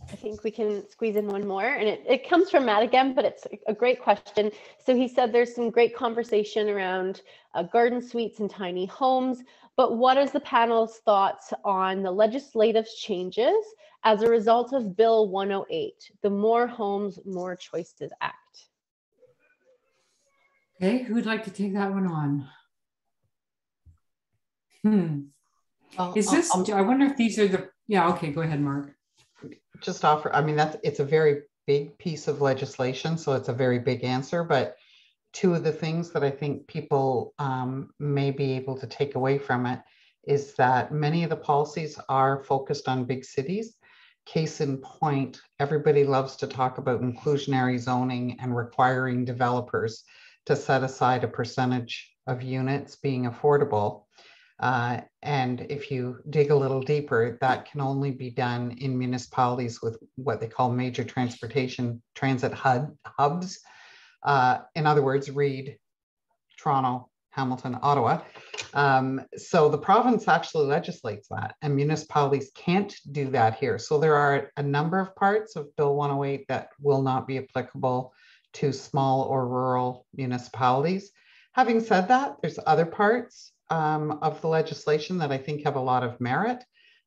I think we can squeeze in one more, and it comes from Matt again, but it's a great question. So he said there's some great conversation around garden suites and tiny homes, but what is the panel's thoughts on the legislative changes as a result of Bill 108, the More Homes, More Choices Act? Okay, who would like to take that one on? I wonder if these are okay, go ahead, Mark. Just offer, it's a very big piece of legislation, so it's a very big answer, but 2 of the things that I think people may be able to take away from it is that many of the policies are focused on big cities. Case in point, everybody loves to talk about inclusionary zoning and requiring developers to set aside a percentage of units being affordable. And if you dig a little deeper, that can only be done in municipalities with what they call major transit hubs. In other words, read Toronto, Hamilton, Ottawa. So the province actually legislates that, and municipalities can't do that here. So there are a number of parts of Bill 108 that will not be applicable to small or rural municipalities. Having said that, there's other parts of the legislation that I think have a lot of merit.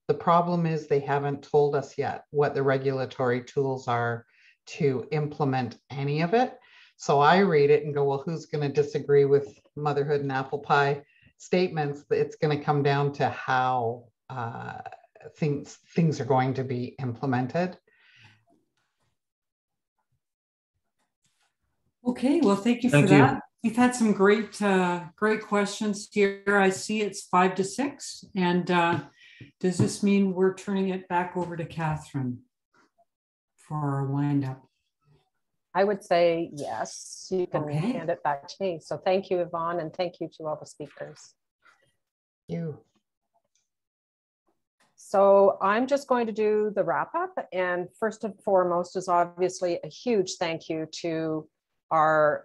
The problem is they haven't told us yet what the regulatory tools are to implement any of it. So I read it and go, well, who's going to disagree with motherhood and apple pie statements? It's going to come down to how things are going to be implemented. Okay, well, thank you for that. We've had some great questions here. I see it's 5 to 6. And does this mean we're turning it back over to Catherine for our wind up? I would say yes, you can hand it back to me. So thank you, Yvonne, and thank you to all the speakers. Thank you. So I'm just going to do the wrap up. And first and foremost is obviously a huge thank you to our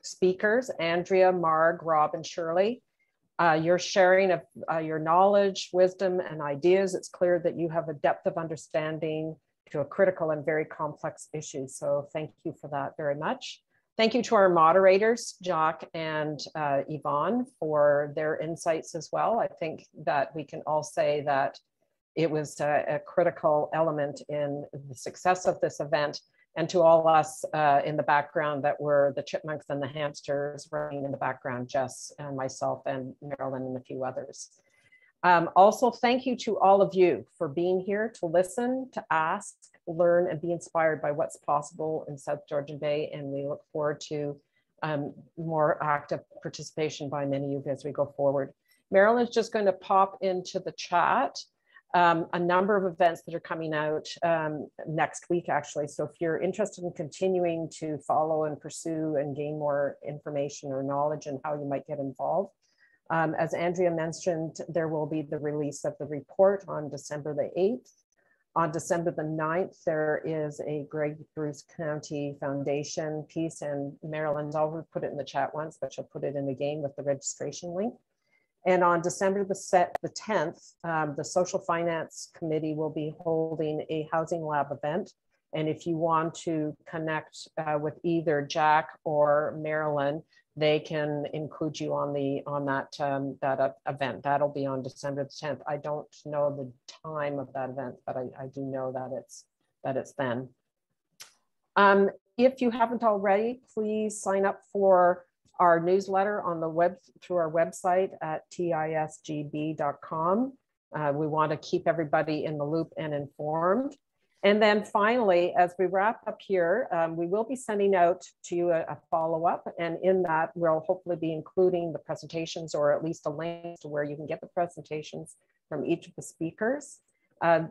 speakers, Andrea, Marg, Rob, and Shirley. Your sharing of your knowledge, wisdom, and ideas, it's clear that you have a depth of understanding to a critical and very complex issue. So thank you for that very much. Thank you to our moderators, Jacques and Yvonne, for their insights as well. I think that we can all say that it was a critical element in the success of this event, and to all us in the background that were the chipmunks and the hamsters running in the background, Jess and myself and Marilyn and a few others. Also, thank you to all of you for being here to listen, to ask, learn, and be inspired by what's possible in South Georgian Bay. And we look forward to more active participation by many of you as we go forward. Marilyn's just going to pop into the chat a number of events that are coming out next week, actually. So if you're interested in continuing to follow and pursue and gain more information or knowledge and how you might get involved, as Andrea mentioned, there will be the release of the report on December the 8th. On December the 9th, there is a Greg Bruce County Foundation piece, and Marilyn's already put it in the chat once, but she'll put it in again with the registration link. And on December the 10th, the Social Finance Committee will be holding a Housing Lab event. And if you want to connect with either Jack or Marilyn, they can include you on that event. That'll be on December the 10th. I don't know the time of that event, but I do know that it's then. If you haven't already, please sign up for our newsletter on the web through our website at tisgb.com. We want to keep everybody in the loop and informed. And then finally, as we wrap up here, we will be sending out to you a follow-up, and in that we'll hopefully be including the presentations, or at least a link to where you can get the presentations from each of the speakers.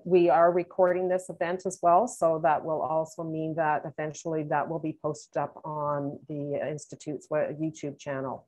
We are recording this event as well, so that will also mean that eventually that will be posted up on the Institute's YouTube channel.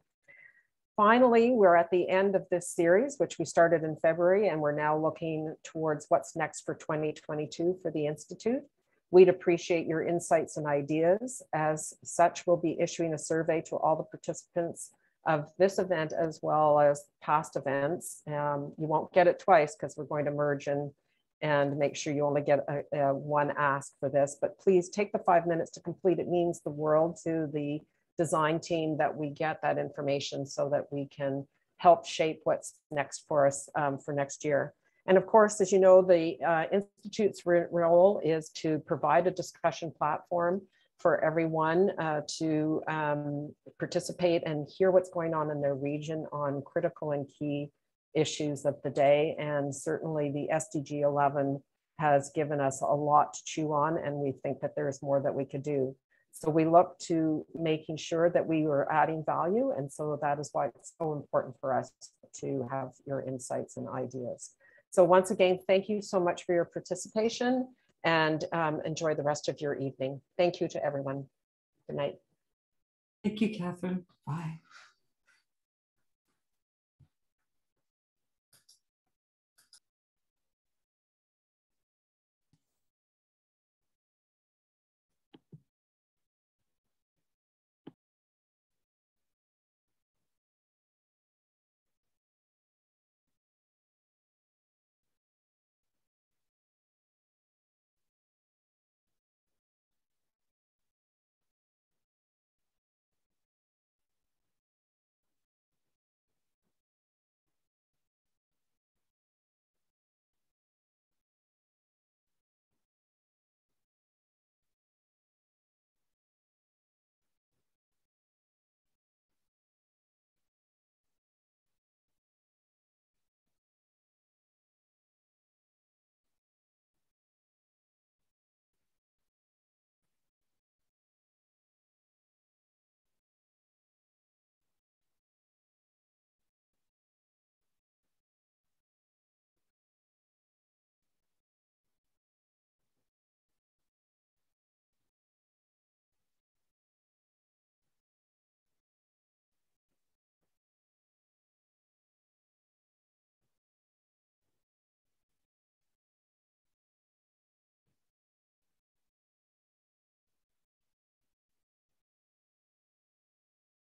Finally, we're at the end of this series, which we started in February, and we're now looking towards what's next for 2022 for the Institute. We'd appreciate your insights and ideas. As such, we'll be issuing a survey to all the participants of this event as well as past events. You won't get it twice because we're going to merge and make sure you only get one ask for this, but please take the 5 minutes to complete. It means the world to the design team that we get that information so that we can help shape what's next for us for next year. And of course, as you know, the Institute's role is to provide a discussion platform for everyone to participate and hear what's going on in their region on critical and key issues of the day. And certainly the SDG 11 has given us a lot to chew on, and we think that there's more that we could do. So we look to making sure that we were adding value. And so that is why it's so important for us to have your insights and ideas. So once again, thank you so much for your participation, and enjoy the rest of your evening. Thank you to everyone. Good night. Thank you, Catherine. Bye.